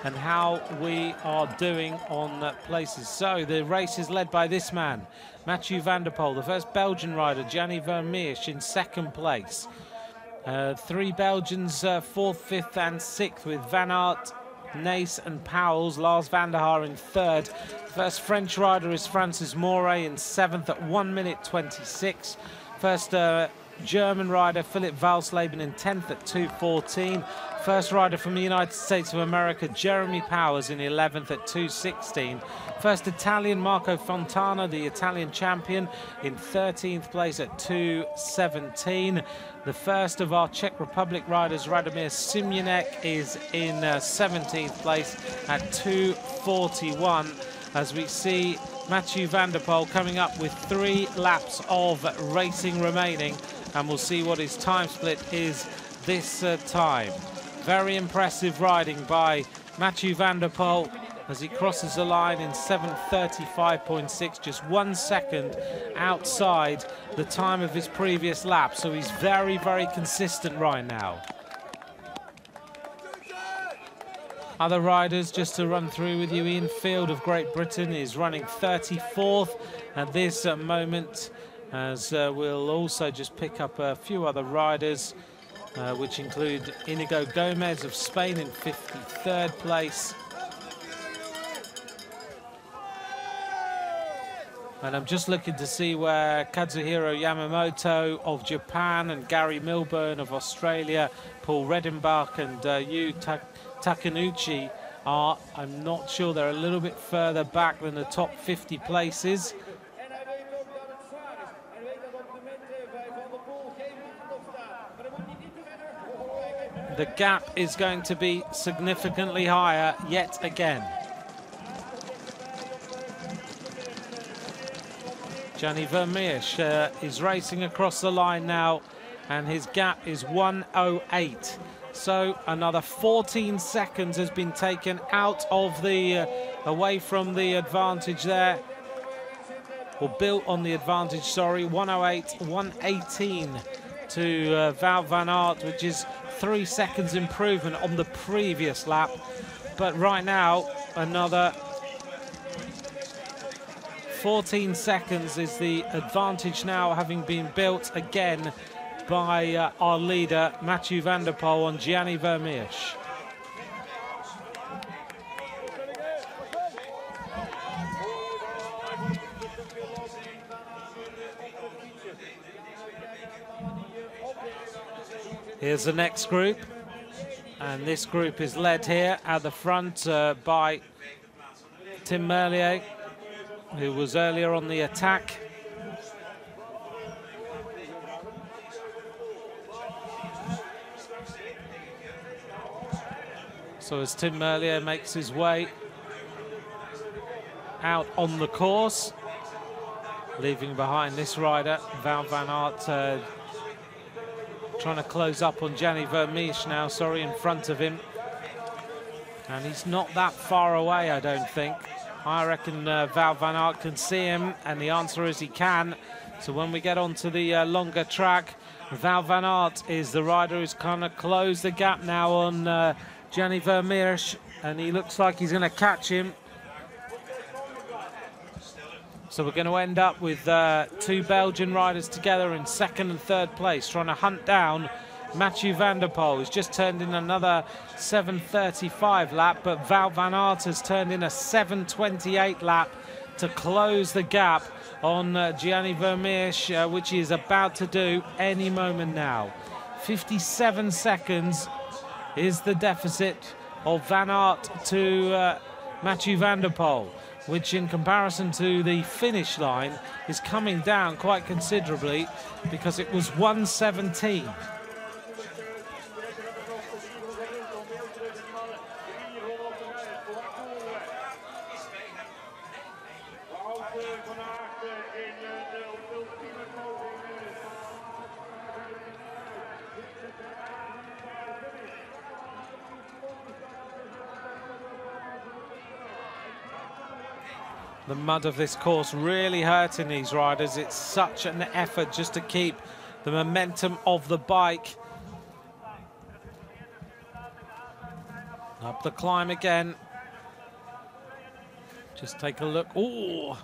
and how we are doing on places. So the race is led by this man, Mathieu van der Poel, the first Belgian rider, Gianni Vermeersch, in second place. Three Belgians, 4th, 5th and 6th, with Van Aert, Nace and PAUWELS. Lars van der Haar in 3rd. First French rider is Francis MOUREY in 7th at 1 minute 26. First German rider Philipp Walsleben in 10th at 2:14. First rider from the United States of America, Jeremy Powers, in 11th at 2:16. First Italian, Marco Fontana, the Italian champion, in 13th place at 2:17. The first of our Czech Republic riders, Radomír Simionek, is in 17th place at 2:41. As we see Mathieu van der Poel coming up with 3 laps of racing remaining, and we'll see what his time split is this time. Very impressive riding by Mathieu van der Poel as he crosses the line in 7:35.6, just 1 second outside the time of his previous lap. So he's very, very consistent right now. Other riders, just to run through with you, Ian Field of Great Britain is running 34th at this moment, as we'll also just pick up a few other riders, which include Inigo Gomez of Spain in 53rd place. And I'm just looking to see where Kazuhiro Yamamoto of Japan and Gary Milburn of Australia, Paul Redenbach and Yu Takenouchi are. I'm not sure, they're a little bit further back than the top 50 places. The gap is going to be significantly higher yet again. Gianni Vermeersch is racing across the line now, and his gap is 1:08. So another 14 seconds has been taken out of the, away from the advantage there, or built on the advantage, sorry. 1:08, 1:18 to Wout van Aert, which is 3 seconds improvement on the previous lap. But right now, another 14 seconds is the advantage now, having been built again by our leader, Mathieu van der Poel, on Gianni Vermeersch. Here's the next group, and this group is led here at the front by Tim Merlier, who was earlier on the attack. So as Tim Merlier makes his way out on the course, leaving behind this rider, Wout van Aert, trying to close up on Gianni Vermeersch now, sorry, in front of him. And he's not that far away, I don't think. I reckon Wout van Aert can see him, and the answer is he can. So when we get onto the longer track, Wout van Aert is the rider who's kind of closed the gap now on Gianni Vermeersch, and he looks like he's going to catch him. So we're going to end up with 2 Belgian riders together in 2nd and 3rd place, trying to hunt down Mathieu van der Poel, who's just turned in another 7:35 lap, but Wout van Aert has turned in a 7:28 lap to close the gap on Gianni Vermeersch, which he is about to do any moment now. 57 seconds is the deficit of Van Aert to Mathieu van der Poel, which in comparison to the finish line is coming down quite considerably, because it was 1:17. The mud of this course really hurting these riders. It's such an effort just to keep the momentum of the bike. Up the climb again. Just take a look. Ooh,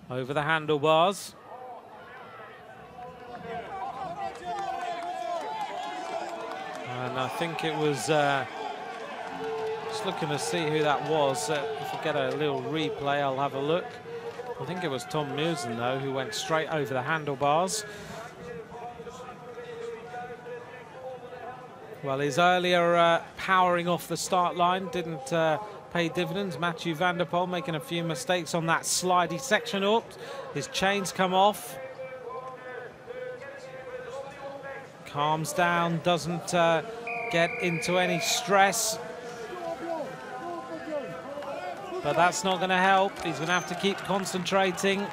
over the handlebars. I think it was, just looking to see who that was. If I get a little replay, I'll have a look. I think it was Tom Newson, though, who went straight over the handlebars. Well, his earlier powering off the start line didn't pay dividends. Mathieu van der Poel making a few mistakes on that slidey section. Oops, his chains come off. Calms down, doesn't get into any stress. But that's not going to help. He's going to have to keep concentrating.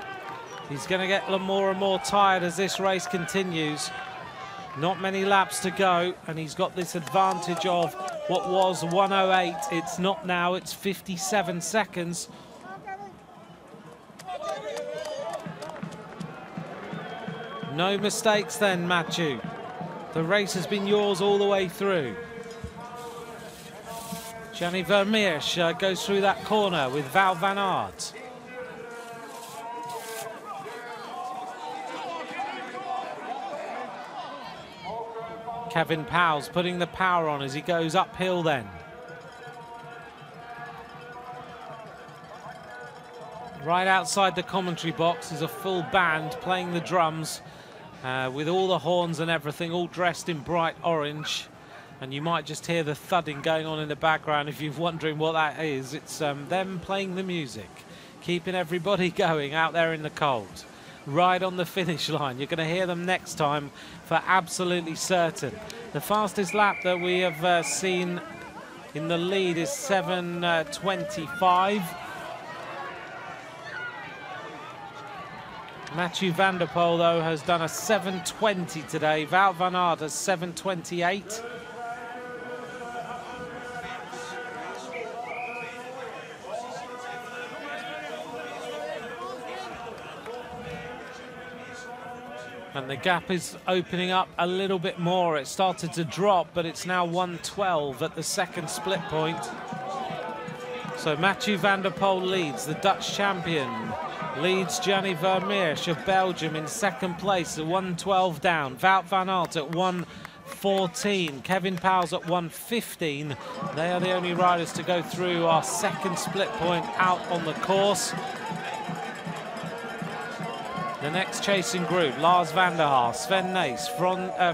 He's going to get more and more tired as this race continues. Not many laps to go, and he's got this advantage of what was 1:08. It's not now, it's 57 seconds. No mistakes then, Mathieu. The race has been yours all the way through. Gianni Vermeersch goes through that corner with Wout van Aert. Kevin Pauwels putting the power on as he goes uphill then. Right outside the commentary box is a full band playing the drums with all the horns and everything, all dressed in bright orange. And you might just hear the thudding going on in the background if you're wondering what that is. It's them playing the music, keeping everybody going out there in the cold. Right on the finish line. You're going to hear them next time for absolutely certain. The fastest lap that we have seen in the lead is 7:25. Mathieu van der Poel, though, has done a 7:20 today. Wout van Aert has 7:28. And the gap is opening up a little bit more. It started to drop, but it's now 1:12 at the second split point. So Mathieu van der Poel leads, the Dutch champion. Leads Gianni Vermeersch of Belgium in second place at 1:12 down. Wout van Aert at 1:14. Kevin Pauwels at 1:15. They are the only riders to go through our second split point out on the course. The next chasing group, Lars van der Haar, SNYS,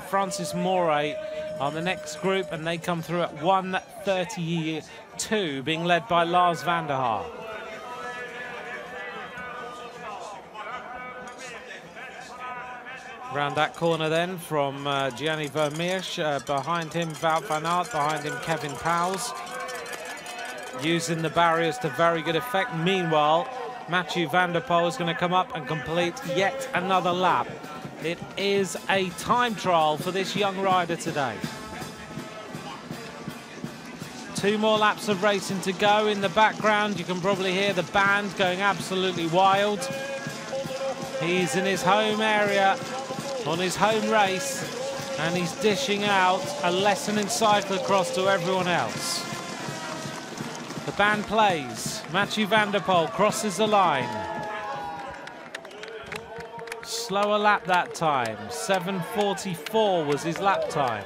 Francis MOUREY are the next group, and they come through at 1:32, being led by Lars van der Haar. Round that corner then from Gianni Vermeersch, behind him Wout van Aert, behind him Kevin Pauwels. Using the barriers to very good effect. Meanwhile, Mathieu van der Poel is going to come up and complete yet another lap. It is a time trial for this young rider today. 2 more laps of racing to go. In the background, you can probably hear the band going absolutely wild. He's in his home area, on his home race, and he's dishing out a lesson in cyclocross to everyone else. The band plays. Mathieu van der Poel crosses the line. Slower lap that time. 7:44 was his lap time.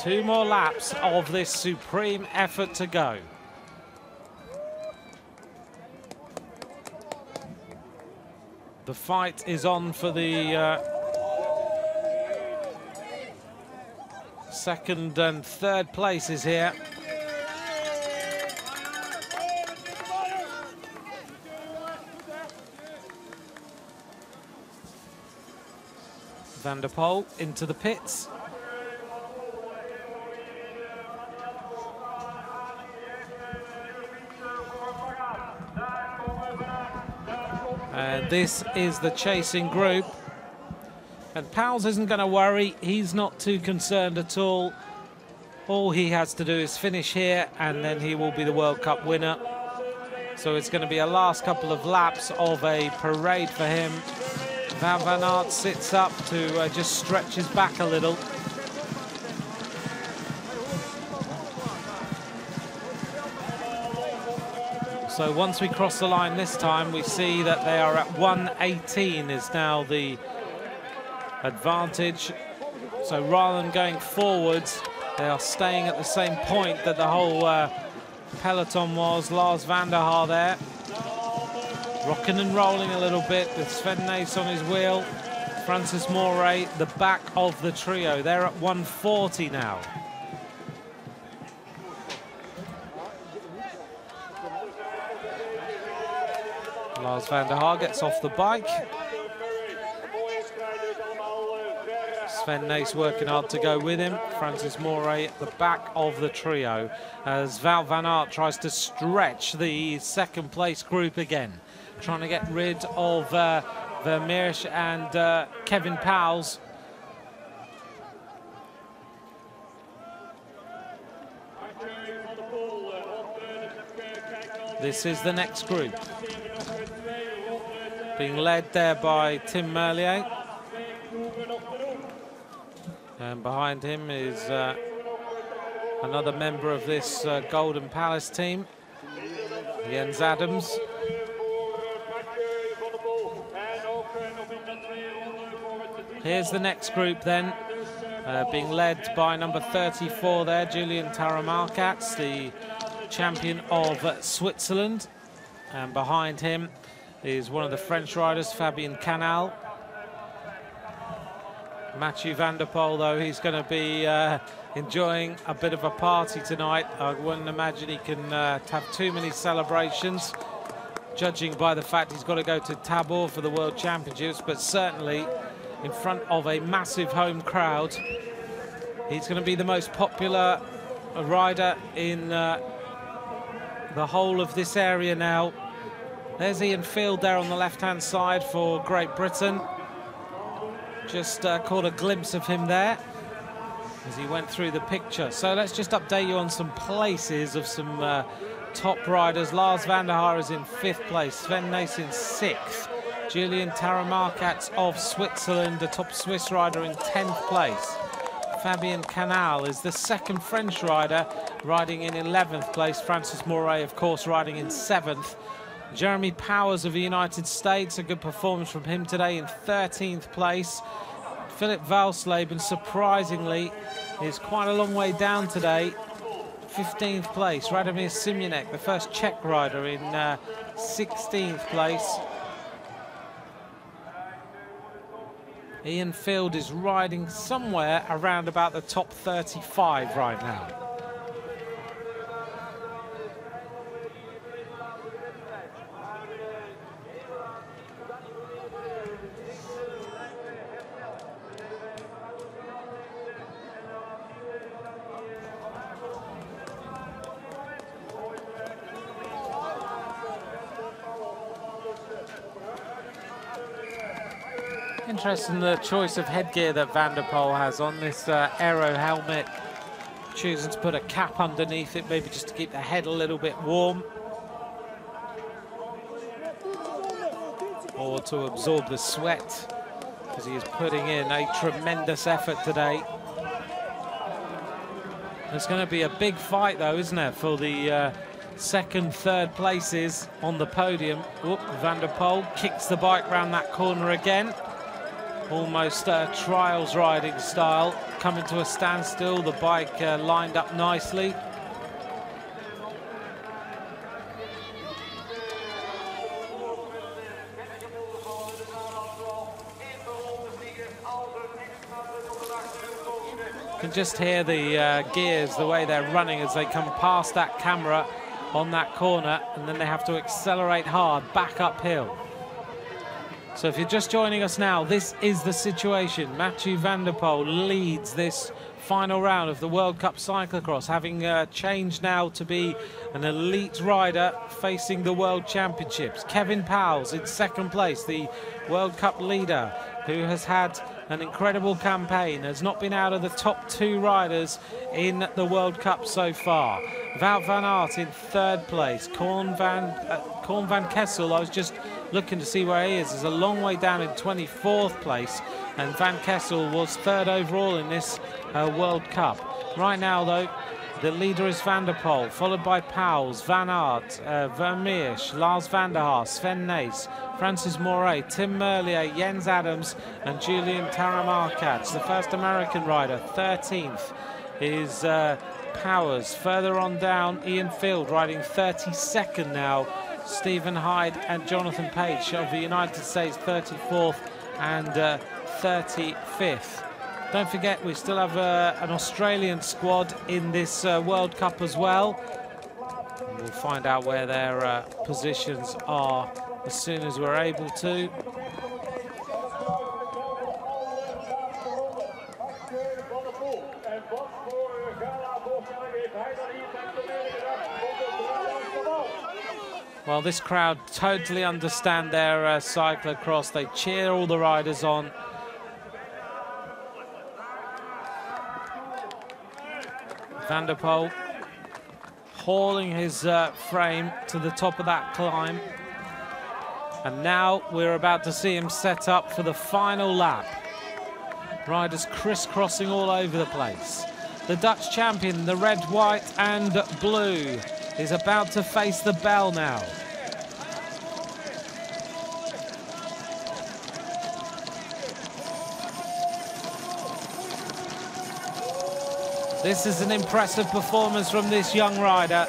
2 more laps of this supreme effort to go. The fight is on for the second and third places here. Van der Poel into the pits. And this is the chasing group. And Pauwels isn't going to worry. He's not too concerned at all. All he has to do is finish here, and then he will be the World Cup winner. So it's going to be a last couple of laps of a parade for him. Wout van Aert sits up to just stretch his back a little. So once we cross the line this time, we see that they are at 1:18 is now the advantage. So rather than going forwards, they are staying at the same point that the whole peloton was. Lars van der Haar there, rocking and rolling a little bit with Sven Nys on his wheel. Francis Mourey, the back of the trio. They're at 140 now. Lars van der Haar gets off the bike. Sven Nys working hard to go with him. Francis Mourey at the back of the trio as Wout van Aert tries to stretch the second place group again, trying to get rid of VERMEERSCH and Kevin PAUWELS. This is the next group, being led there by Tim Merlier. And behind him is another member of this Golden Palace team, Jens Adams. Here's the next group then, being led by number 34 there, Julian Taramalkats, the champion of Switzerland. And behind him is one of the French riders, Fabien Canal. Mathieu van der Poel, though, he's going to be enjoying a bit of a party tonight. I wouldn't imagine he can have too many celebrations, judging by the fact he's got to go to Tabor for the World Championships, but certainly in front of a massive home crowd. He's going to be the most popular rider in the whole of this area now. There's Ian Field there on the left-hand side for Great Britain. Just caught a glimpse of him there as he went through the picture. So let's just update you on some places of some top riders. Lars van der Haar is in 5th place, Sven Nys in 6th, Julian Taramalkats of Switzerland, the top Swiss rider, in 10th place. Fabien Canal is the second French rider, riding in 11th place. Francis Mourey, of course, riding in 7th. Jeremy Powers of the United States, a good performance from him today, in 13th place. Philip Valsleben, surprisingly, is quite a long way down today, 15th place. Radomir Simionek, the first Czech rider, in 16th place. Ian Field is riding somewhere around about the top 35 right now. Interesting, the choice of headgear that Van der Poel has on this aero helmet, choosing to put a cap underneath it, maybe just to keep the head a little bit warm, or to absorb the sweat, because he is putting in a tremendous effort today. There's going to be a big fight, though, isn't there, for the second, third places on the podium. Whoop, Van der Poel kicks the bike round that corner again. Almost trials riding style, coming to a standstill, the bike lined up nicely. You can just hear the gears, the way they're running as they come past that camera on that corner, and then they have to accelerate hard back uphill. So if you're just joining us now, this is the situation. Mathieu van der Poel leads this final round of the World Cup Cyclocross, having changed now to be an elite rider facing the World Championships. Kevin PAUWELS in 2nd place, the World Cup leader, who has had an incredible campaign, has not been out of the top 2 riders in the World Cup so far. Wout van Aert in 3rd place. Korn van Kessel, I was just looking to see where he is a long way down in 24th place, and Van Kessel was 3rd overall in this World Cup. Right now, though, The leader is Van der Poel, followed by PAUWELS, Van Aert, VERMEERSCH, Lars van der Haar, SNYS, Francis MOUREY, Tim Merlier, Jens Adams and Julian Taramarkac. The first American rider, 13th, is Powers. Further on down, Ian Field riding 32nd now. Stephen Hyde and Jonathan Page of the United States, 34th and 35th. Don't forget, we still have an Australian squad in this World Cup as well. And we'll find out where their positions are as soon as we're able to. Well, this crowd totally understand their cyclocross. They cheer all the riders on. Van der Poel hauling his frame to the top of that climb. And now we're about to see him set up for the final lap. Riders crisscrossing all over the place. The Dutch champion, the red, white and blue, is about to face the bell now. This is an impressive performance from this young rider.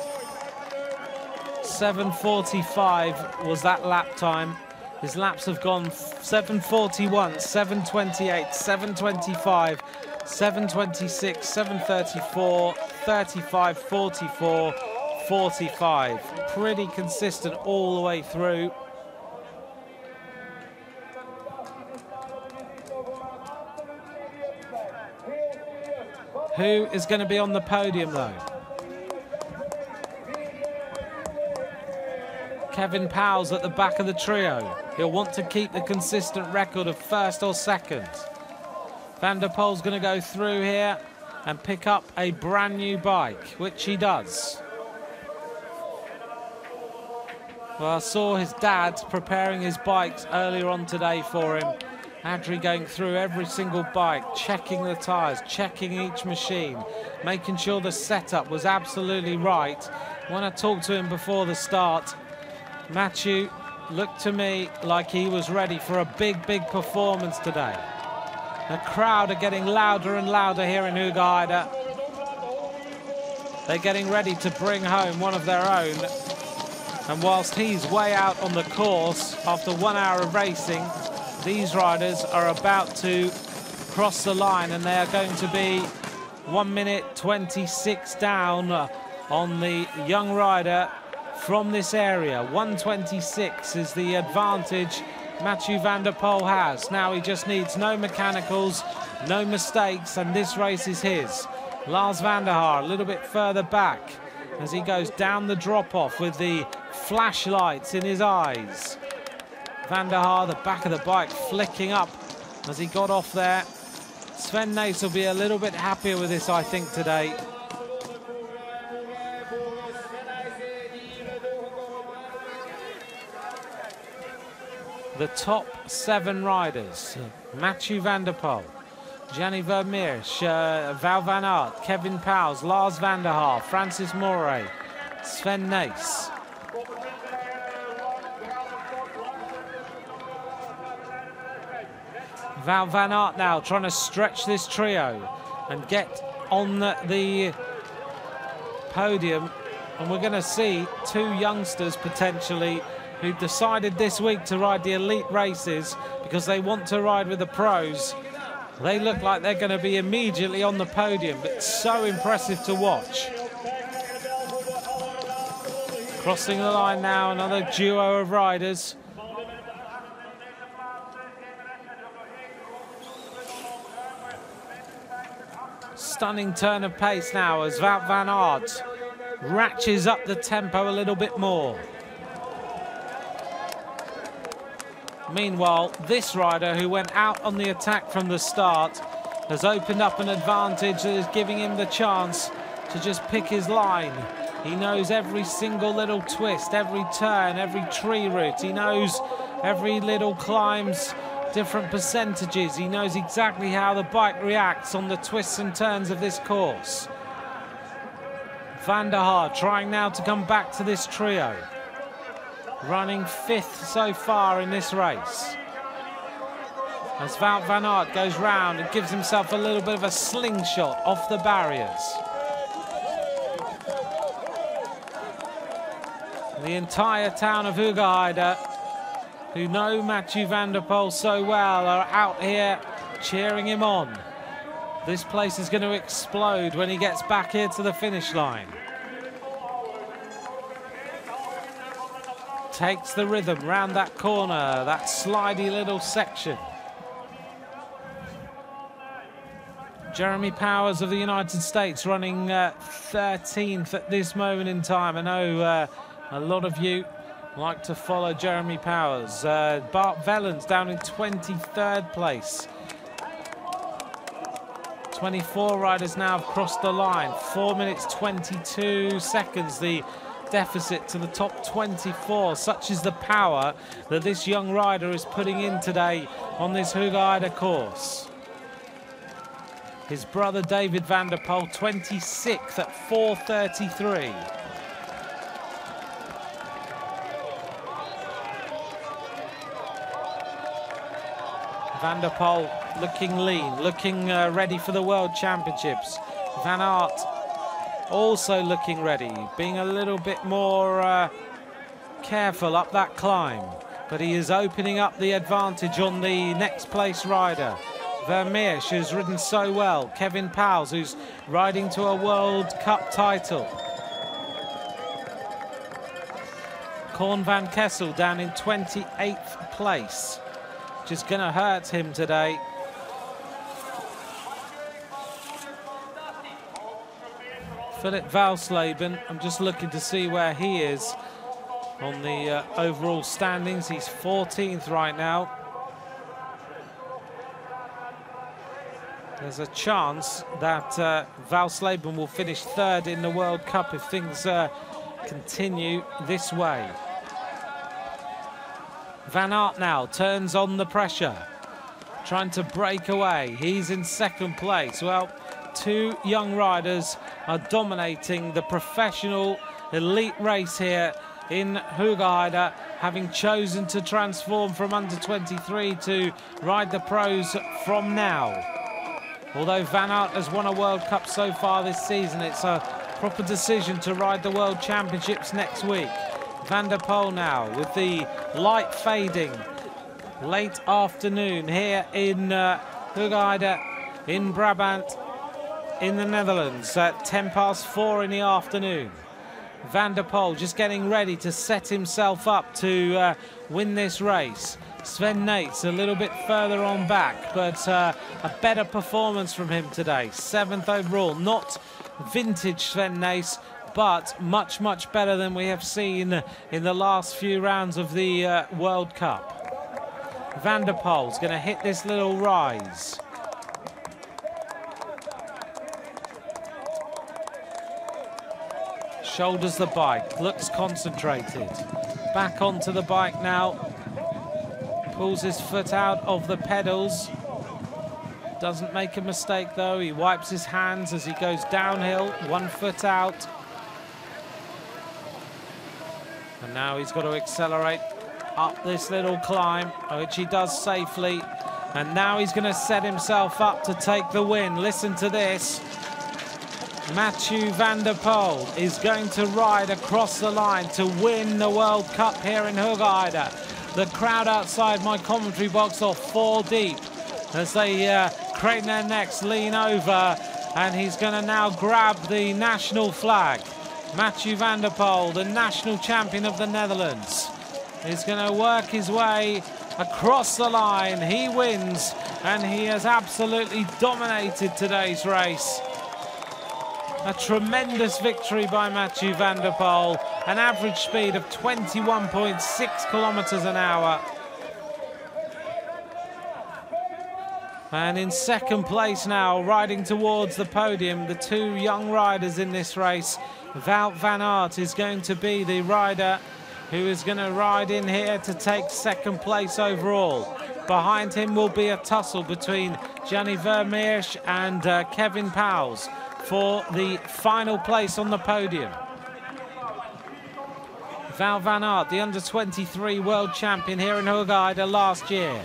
7:45 was that lap time. His laps have gone 7:41, 7:28, 7:25, 7:26, 7:34, 35, 44, 45. Pretty consistent all the way through. Who is going to be on the podium though? Kevin Powell's at the back of the trio. He'll want to keep the consistent record of first or second. Van der Poel's going to go through here and pick up a brand new bike, which he does. Well, I saw his dad preparing his bikes earlier on today for him. Adri going through every single bike, checking the tyres, checking each machine, making sure the setup was absolutely right. When I talked to him before the start, Mathieu looked to me like he was ready for a big, big performance today. The crowd are getting louder and louder here in Hoogerheide. They're getting ready to bring home one of their own. And whilst he's way out on the course after 1 hour of racing, these riders are about to cross the line and they are going to be 1 minute 26 down on the young rider from this area. 1:26 is the advantage Mathieu van der Poel has. Now he just needs no mechanicals, no mistakes, and this race is his. Lars van der Haar a little bit further back as he goes down the drop-off with the flashlights in his eyes. Van der Haar, the back of the bike, flicking up as he got off there. SNYS will be a little bit happier with this, I think, today. The top 7 riders: Mathieu van der Poel, Gianni Vermeersch, Wout van Aert, Kevin Powers, Lars van der Haar, Francis MOUREY, SNYS. Wout van Aert now trying to stretch this trio and get on the podium. And we're going to see 2 youngsters potentially who decided this week to ride the elite races because they want to ride with the pros. They look like they're going to be immediately on the podium, but it's so impressive to watch. Crossing the line now, another duo of riders. Stunning turn of pace now as Wout van Aert ratchets up the tempo a little bit more. Meanwhile, this rider who went out on the attack from the start has opened up an advantage that is giving him the chance to just pick his line. He knows every single little twist, every turn, every tree route. He knows every little climb's different percentages. He knows exactly how the bike reacts on the twists and turns of this course. Van der Haar trying now to come back to this trio. Running 5th so far in this race. As Wout van Aert goes round and gives himself a little bit of a slingshot off the barriers. The entire town of Hoogerheide, who know Mathieu van der Poel so well, are out here cheering him on. This place is going to explode when he gets back here to the finish line. Takes the rhythm round that corner, that slidey little section. Jeremy Powers of the United States running 13th at this moment in time. I know a lot of you like to follow Jeremy Powers. Bart Vellens down in 23rd place. 24 riders now have crossed the line. 4 minutes 22 seconds the deficit to the top 24. Such is the power that this young rider is putting in today on this Hoogerheide course. His brother David van der Poel 26th at 4:33. Van der Poel looking lean, looking ready for the World Championships. Van Aert also looking ready, being a little bit more careful up that climb. But he is opening up the advantage on the next place rider. VERMEERSCH, who's ridden so well. Kevin Pauwels, who's riding to a World Cup title. Korn van Kessel down in 28th place. Just going to hurt him today. Philip Valsleben, I'm just looking to see where he is on the overall standings. He's 14th right now. There's a chance that Valsleben will finish 3rd in the World Cup if things continue this way. Van Aert now turns on the pressure, trying to break away. He's in 2nd place. Well, 2 young riders are dominating the professional elite race here in Hoogerheide, having chosen to transform from under 23 to ride the pros from now. Although Van Aert has won a World Cup so far this season, it's a proper decision to ride the World Championships next week. Van der Poel now with the light fading. Late afternoon here in Hoogerheide in Brabant in the Netherlands at 4:10 in the afternoon. Van der Poel just getting ready to set himself up to win this race. Sven Nys a little bit further on back, but a better performance from him today. 7th overall, not vintage Sven Nys, but much, much better than we have seen in the last few rounds of the World Cup. Van der Poel's going to hit this little rise. Shoulders the bike, looks concentrated. Back onto the bike now. Pulls his foot out of the pedals. Doesn't make a mistake though. He wipes his hands as he goes downhill, 1 foot out. And now he's got to accelerate up this little climb, which he does safely. And now he's going to set himself up to take the win. Listen to this. Mathieu van der Poel is going to ride across the line to win the World Cup here in Hoogerheide. The crowd outside my commentary box are 4 deep as they crane their necks, lean over, and he's going to now grab the national flag. Mathieu van der Poel, the national champion of the Netherlands, is going to work his way across the line. He wins, and he has absolutely dominated today's race. A tremendous victory by Mathieu van der Poel, an average speed of 21.6 kilometers an hour. And in 2nd place now, riding towards the podium, the 2 young riders in this race. Wout van Aert is going to be the rider who is going to ride in here to take 2nd place overall. Behind him will be a tussle between Gianni Vermeersch and Kevin Pauwels. for the final place on the podium. Wout van Aert, the under-23 world champion here in Hoogerheide last year.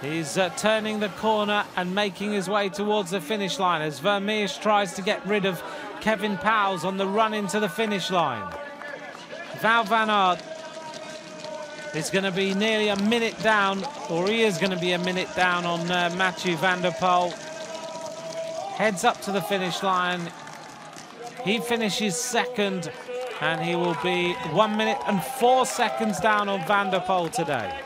He's turning the corner and making his way towards the finish line as VERMEERSCH tries to get rid of Kevin PAUWELS on the run into the finish line. Wout van Aert is going to be nearly a minute down, or he is going to be a minute down on Mathieu van der Poel. Heads up to the finish line. He finishes second, and he will be 1 minute and 4 seconds down on Van der Poel today.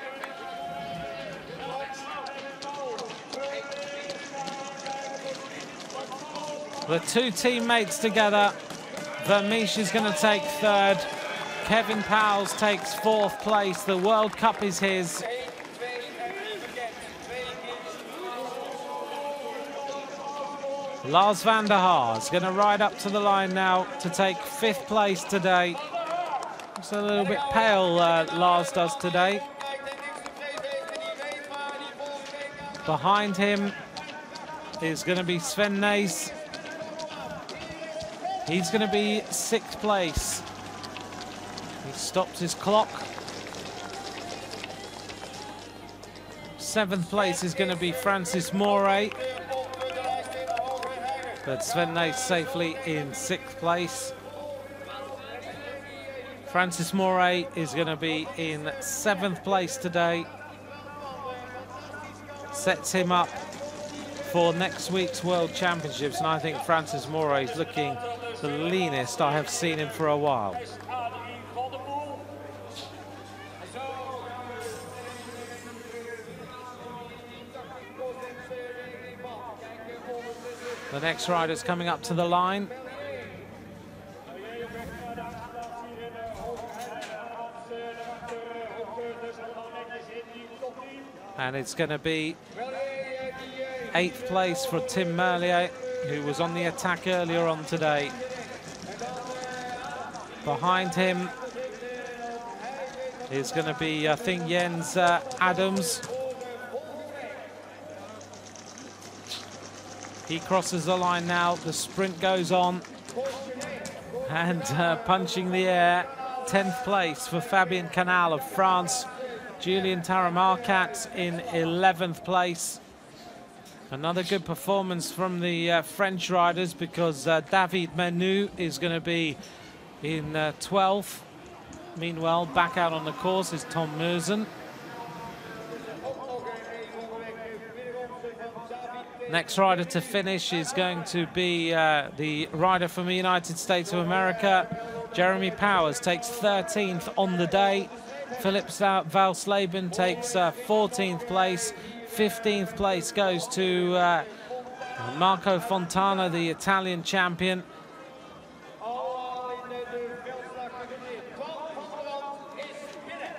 The two teammates together. VERMEERSCH is going to take third. Kevin PAUWELS takes fourth place. The World Cup is his. Lars van der Haar is going to ride up to the line now to take fifth place today. It's a little bit pale, Lars does today. Behind him is going to be SNYS. He's going to be sixth place. He stops his clock. Seventh place is going to be MOUREY. But SNYS safely in sixth place. MOUREY is going to be in seventh place today. Sets him up for next week's World Championships, and I think MOUREY is looking the leanest I have seen him for a while. The next rider's coming up to the line. And it's going to be eighth place for Tim Merlier, who was on the attack earlier on today. Behind him is going to be, I think, Jens Adams. He crosses the line now. The sprint goes on. And punching the air, 10th place for Fabien Canal of France. Julien Taramarcat in 11th place. Another good performance from the French riders, because David Menu is going to be in 12th. Meanwhile, back out on the course is Tom Musen. Next rider to finish is going to be the rider from the United States of America. Jeremy Powers takes 13th on the day. Philipp Valsleben takes 14th place. 15th place goes to Marco Fontana, the Italian champion.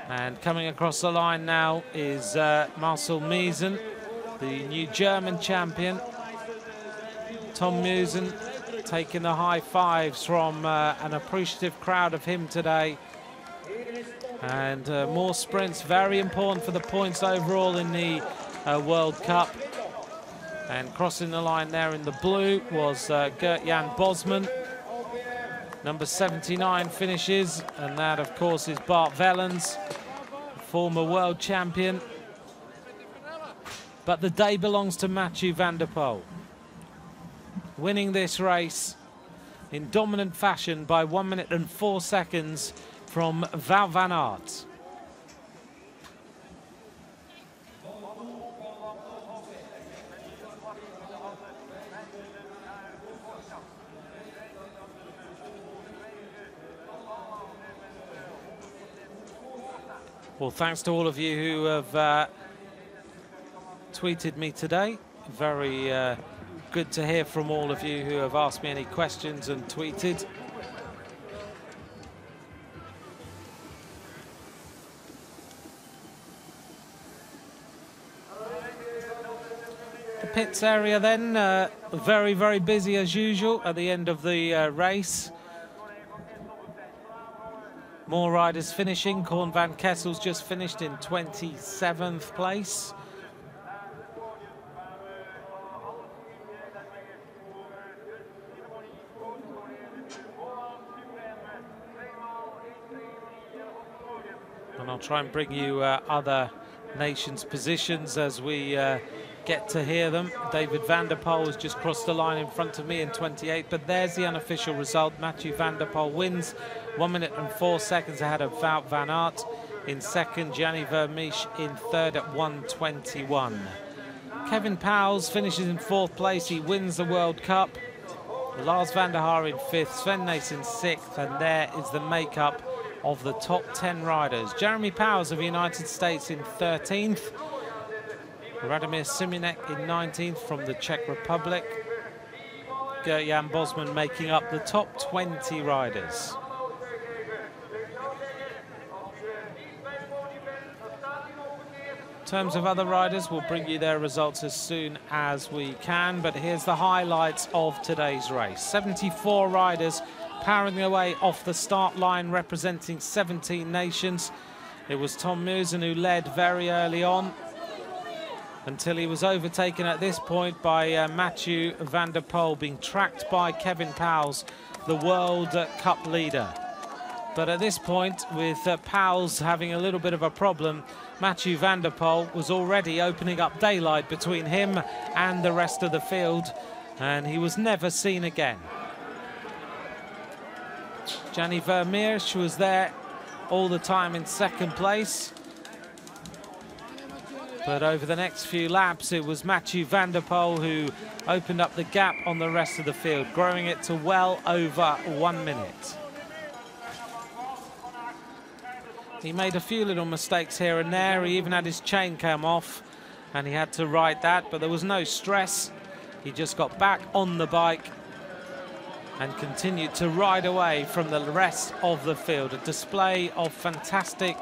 And coming across the line now is Marcel Miesen, the new German champion. Tom Musen taking the high fives from an appreciative crowd of him today. And more sprints, very important for the points overall in the World Cup. And crossing the line there in the blue was Gert-Jan Bosman. Number 79 finishes, and that, of course, is Bart Wellens, former world champion. But the day belongs to Mathieu van der Poel, winning this race in dominant fashion by 1 minute and 4 seconds from Wout van Aert. Well, thanks to all of you who have tweeted me today. Very good to hear from all of you who have asked me any questions and tweeted. The pits area then, very, very busy as usual at the end of the race. More riders finishing. Korn van Kessel's just finished in 27th place. And I'll try and bring you other nations' positions as we get to hear them. David van der Poel has just crossed the line in front of me in 28, but there's the unofficial result. Mathieu van der Poel wins, 1 minute and 4 seconds ahead of Wout van Aert. In second, Gianni Vermeersch in third at 1:21. Kevin Pauwels finishes in fourth place. He wins the World Cup. Lars van der Haar in fifth, Sven Nys in sixth, and there is the makeup of the top 10 riders. Jeremy Powers of the United States in 13th. Radomir Simonek in 19th from the Czech Republic. Gert-Jan Bosman making up the top 20 riders. In terms of other riders, we'll bring you their results as soon as we can, but here's the highlights of today's race. 74 riders powering their way off the start line, representing 17 nations. It was Tom Musen who led very early on, until he was overtaken at this point by Mathieu van der Poel, being tracked by Kevin Pauwels, the World Cup leader. But at this point, with Pauwels having a little bit of a problem, Mathieu van der Poel was already opening up daylight between him and the rest of the field, and he was never seen again. Gianni Vermeerschch was there all the time in second place. But over the next few laps, it was Mathieu van der Poel who opened up the gap on the rest of the field, growing it to well over 1 minute. He made a few little mistakes here and there. He even had his chain come off, and he had to ride that, but there was no stress. He just got back on the bike and continued to ride away from the rest of the field. A display of fantastic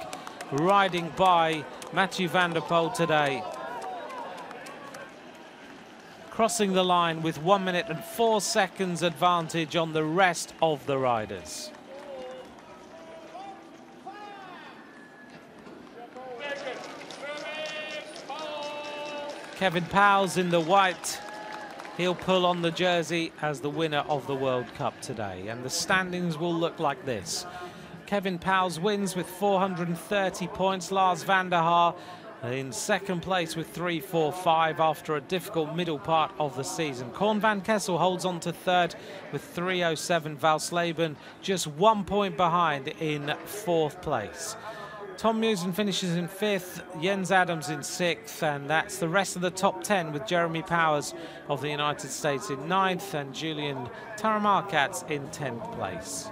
riding by Mathieu van der Poel today. Crossing the line with 1 minute and 4 seconds advantage on the rest of the riders. Kevin Pauwels in the white. He'll pull on the jersey as the winner of the World Cup today. And the standings will look like this. Kevin Pauwels wins with 430 points. Lars van der Haar in second place with 345 after a difficult middle part of the season. Korn van Kessel holds on to third with 307. Valsleben just 1 point behind in fourth place. Tom Musen finishes in fifth, Jens Adams in sixth, and that's the rest of the top 10, with Jeremy Powers of the United States in ninth and Julian Taramarkats in 10th place.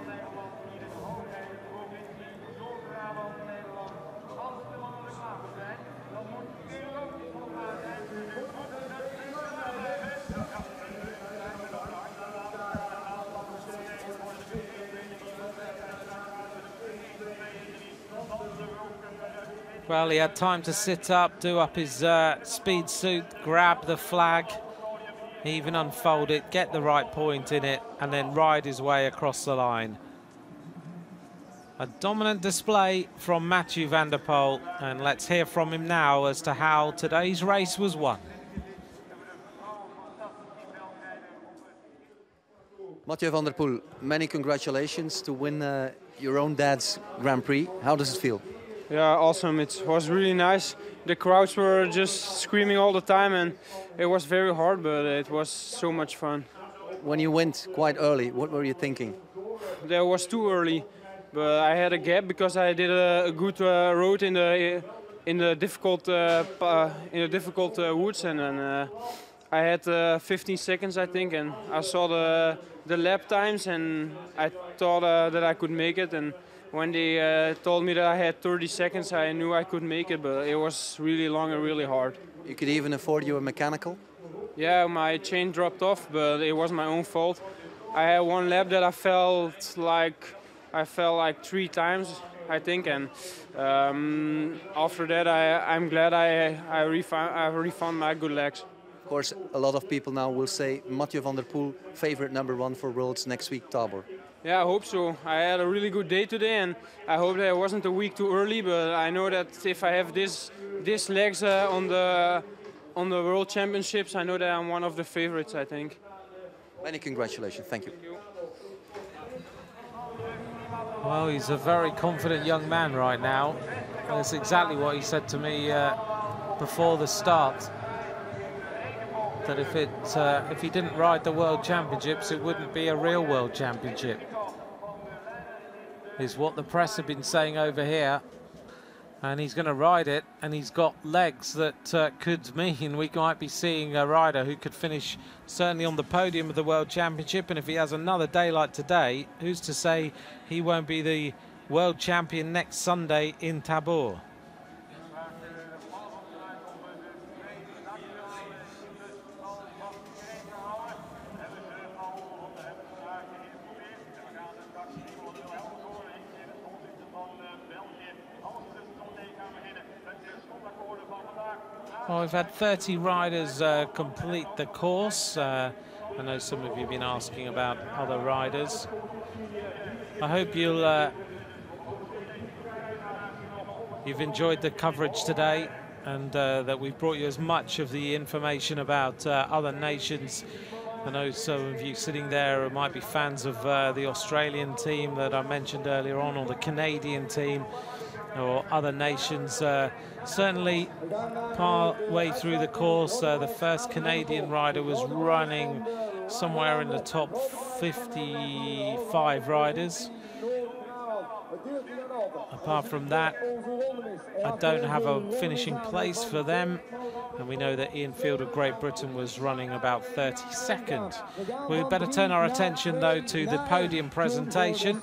Well, he had time to sit up, do up his speed suit, grab the flag, even unfold it, get the right point in it, and then ride his way across the line. A dominant display from Mathieu van der Poel, and let's hear from him now as to how today's race was won. Mathieu van der Poel, many congratulations to win your own dad's Grand Prix. How does it feel? Yeah, awesome. It was really nice. The crowds were just screaming all the time, and it was very hard, but it was so much fun. When you went quite early, what were you thinking? That was too early, but I had a gap because I did a good road in the difficult woods, and then I had 15 seconds, I think, and I saw the lap times, and I thought that I could make it. And when they told me that I had 30 seconds, I knew I could make it, but it was really long and really hard. You could even afford your mechanical? Yeah, my chain dropped off, but it was my own fault. I had one lap that I felt like 3 times, I think, and after that I'm glad I refound my good legs. Of course, a lot of people now will say Mathieu van der Poel, favorite #1 for Worlds next week, Tabor. Yeah, I hope so. I had a really good day today, and I hope that it wasn't a week too early, but I know that if I have this legs on the World Championships, I know that I'm one of the favorites, I think. Many congratulations. Thank you. Thank you. Well, he's a very confident young man right now. That's exactly what he said to me before the start. That if he didn't ride the World Championships, it wouldn't be a real World Championship. Is what the press have been saying over here. And he's going to ride it, and he's got legs that could mean we might be seeing a rider who could finish certainly on the podium of the World Championship. And if he has another day like today, who's to say he won't be the World Champion next Sunday in Tabor? Well, we've had 30 riders complete the course. I know some of you have been asking about other riders. I hope you've enjoyed the coverage today, and that we've brought you as much of the information about other nations. I know some of you sitting there might be fans of the Australian team that I mentioned earlier on, or the Canadian team, or other nations. Certainly, part way through the course, the first Canadian rider was running somewhere in the top 55 riders. Apart from that, I don't have a finishing place for them. And we know that Ian Field of Great Britain was running about 32nd. We'd better turn our attention, though, to the podium presentation.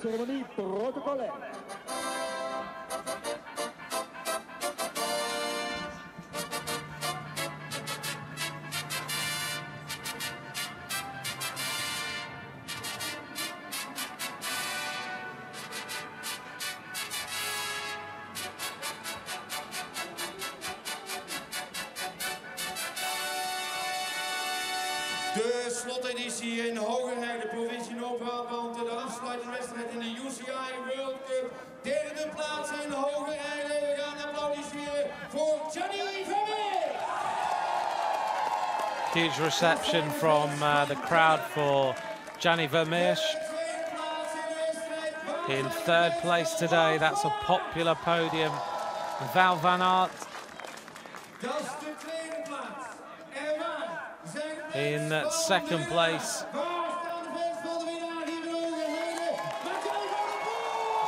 De sloteditie in Hoogerheide, provincie Noord-Brabant. De afsluitende wedstrijd in de UCI World Cup. Derde plaats in Hoogerheide. We gaan applaudisseren voor Gianni Vermeerschch. Huge reception from the crowd for Gianni Vermeerschch. In third place today, that's a popular podium. Val van Aert in second place.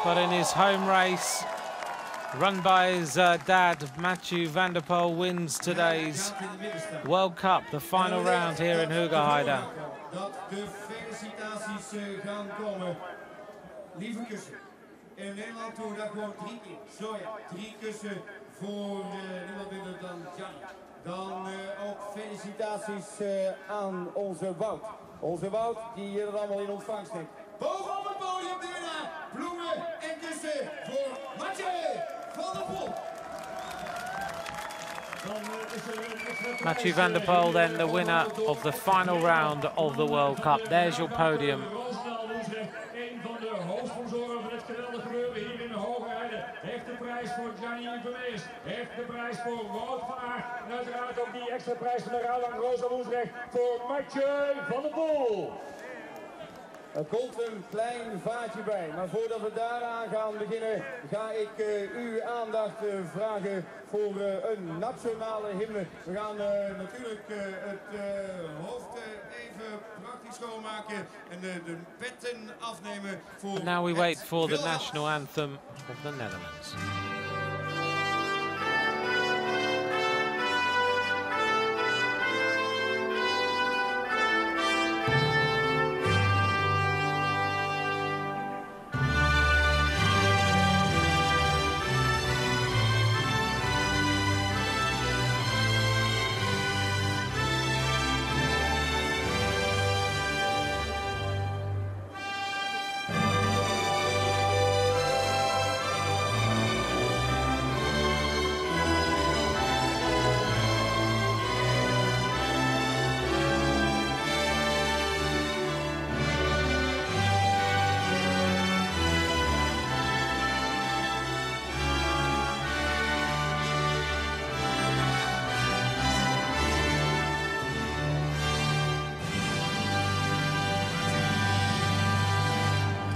But in his home race, run by his dad, Mathieu van der Poel, wins today's World Cup, the final round here in Hoogerheide. Lieve kussen. In Nederland doen we dat gewoon 3 keer. Zo ja, 3 kussen voor niemand minder dan Gianni. Dan ook felicitaties aan onze Wout. Onze Wout die hier allemaal in ontvangst neemt. Boven op het podium de winnaar. Bloemen en kussen voor Mathieu van der Poel. Mathieu van der Poel, then the winner of the final round of the World Cup. There's your podium. Een van de hoofdsponsoren van het geweldige gebeuren hier in de Hoogerheide. Heeft de prijs voor Gianni Vermeerschch. Heeft de prijs voor Wout van Aert. En uiteraard ook die extra prijs van de Rouwlang Rosa Woensrecht voor Mathieu van der Poel. Er komt een klein vaatje bij, maar voordat we daaraan gaan beginnen, ga ik uw aandacht vragen voor een nationale hymne. We gaan natuurlijk het hoofd even praktisch schoonmaken en de petten afnemen voor. And now we wait for the national anthem of the Netherlands.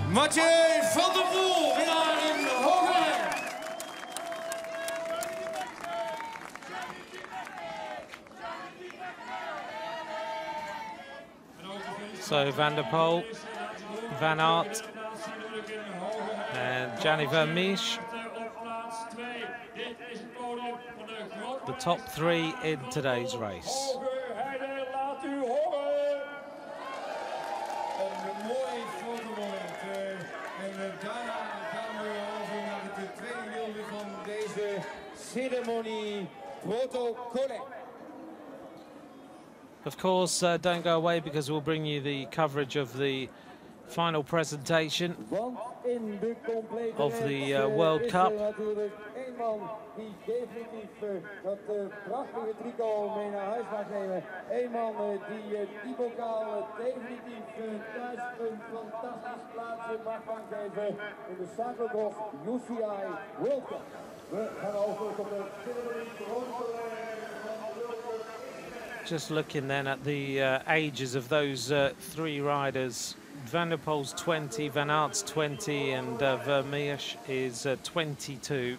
Mathieu van der Poel, winnaar in Hoogerheide. So Van der Poel, Van Aert and Gianni Vermeersch, the top three in today's race. Of course, don't go away because we'll bring you the coverage of the final presentation of the World Cup. Just looking then at the ages of those three riders. Van der Poel's 20, Van Aert's 20, and Vermeersch is 22.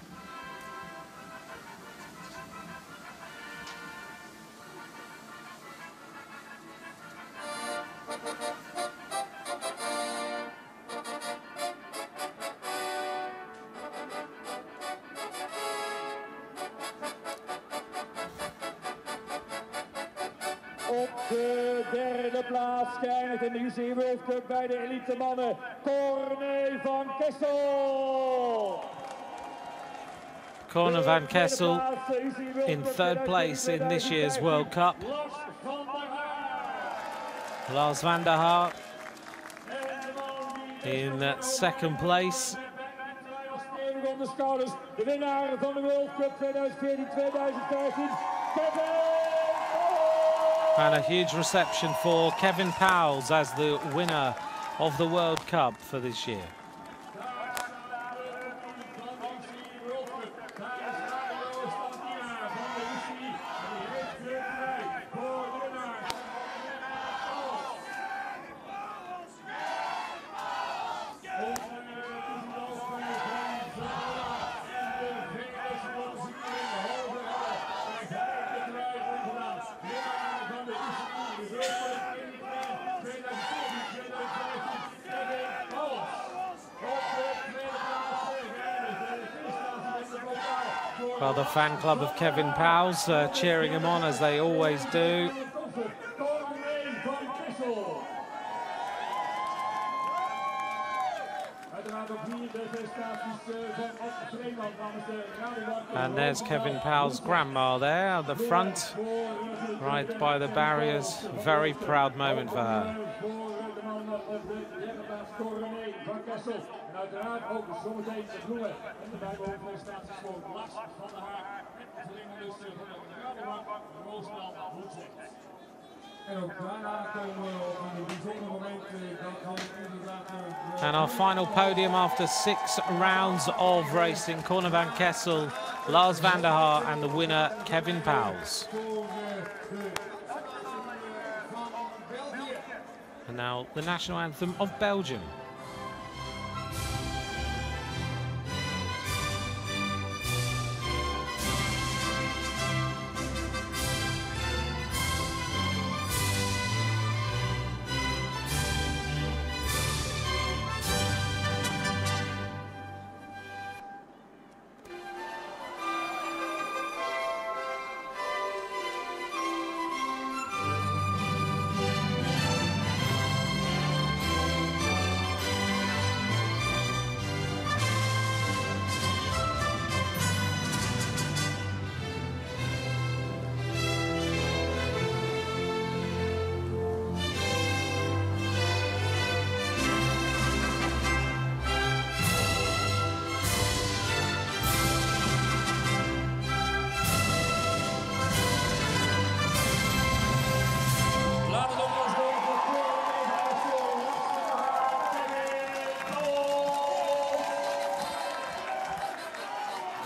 Op de derde plaats geëindigd in de UCI World Cup bij de elite mannen, Corné van Kessel. Corné van Kessel in third place in this year's World Cup. Lars van der Haar in second place. De winnaar van de World Cup 2014-2015, And a huge reception for Kevin PAUWELS as the winner of the World Cup for this year. Well, the fan club of Kevin PAUWELS cheering him on as they always do. And there's Kevin PAUWELS' grandma there at the front, right by the barriers. Very proud moment for her. En uiteraard ook zometeen de bloemen en de bijbehorende voor Lars van der Haar. En dus van Roosland Woensdrecht. En ook daarna komen we op een bijzonder moment dat inderdaad... And our final podium after 6 rounds of racing. Corné van Kessel, Lars van der Haar and the winner Kevin PAUWELS. And now the national anthem of Belgium.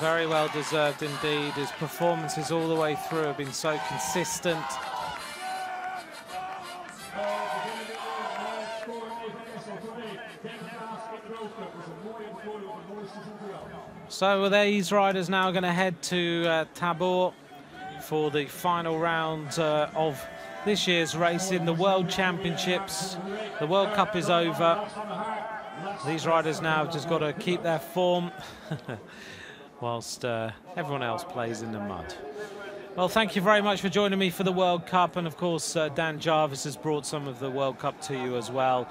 Very well deserved indeed. His performances all the way through have been so consistent. So these riders now going to head to Tabor for the final round of this year's race in the World Championships. The World Cup is over. These riders now have just got to keep their form whilst everyone else plays in the mud. Well, thank you very much for joining me for the World Cup, and of course Dan Jarvis has brought some of the World Cup to you as well.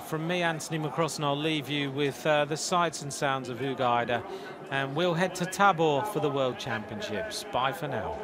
From me, Anthony McCrossan, I'll leave you with the sights and sounds of Hoogerheide, and we'll head to Tabor for the World Championships. Bye for now.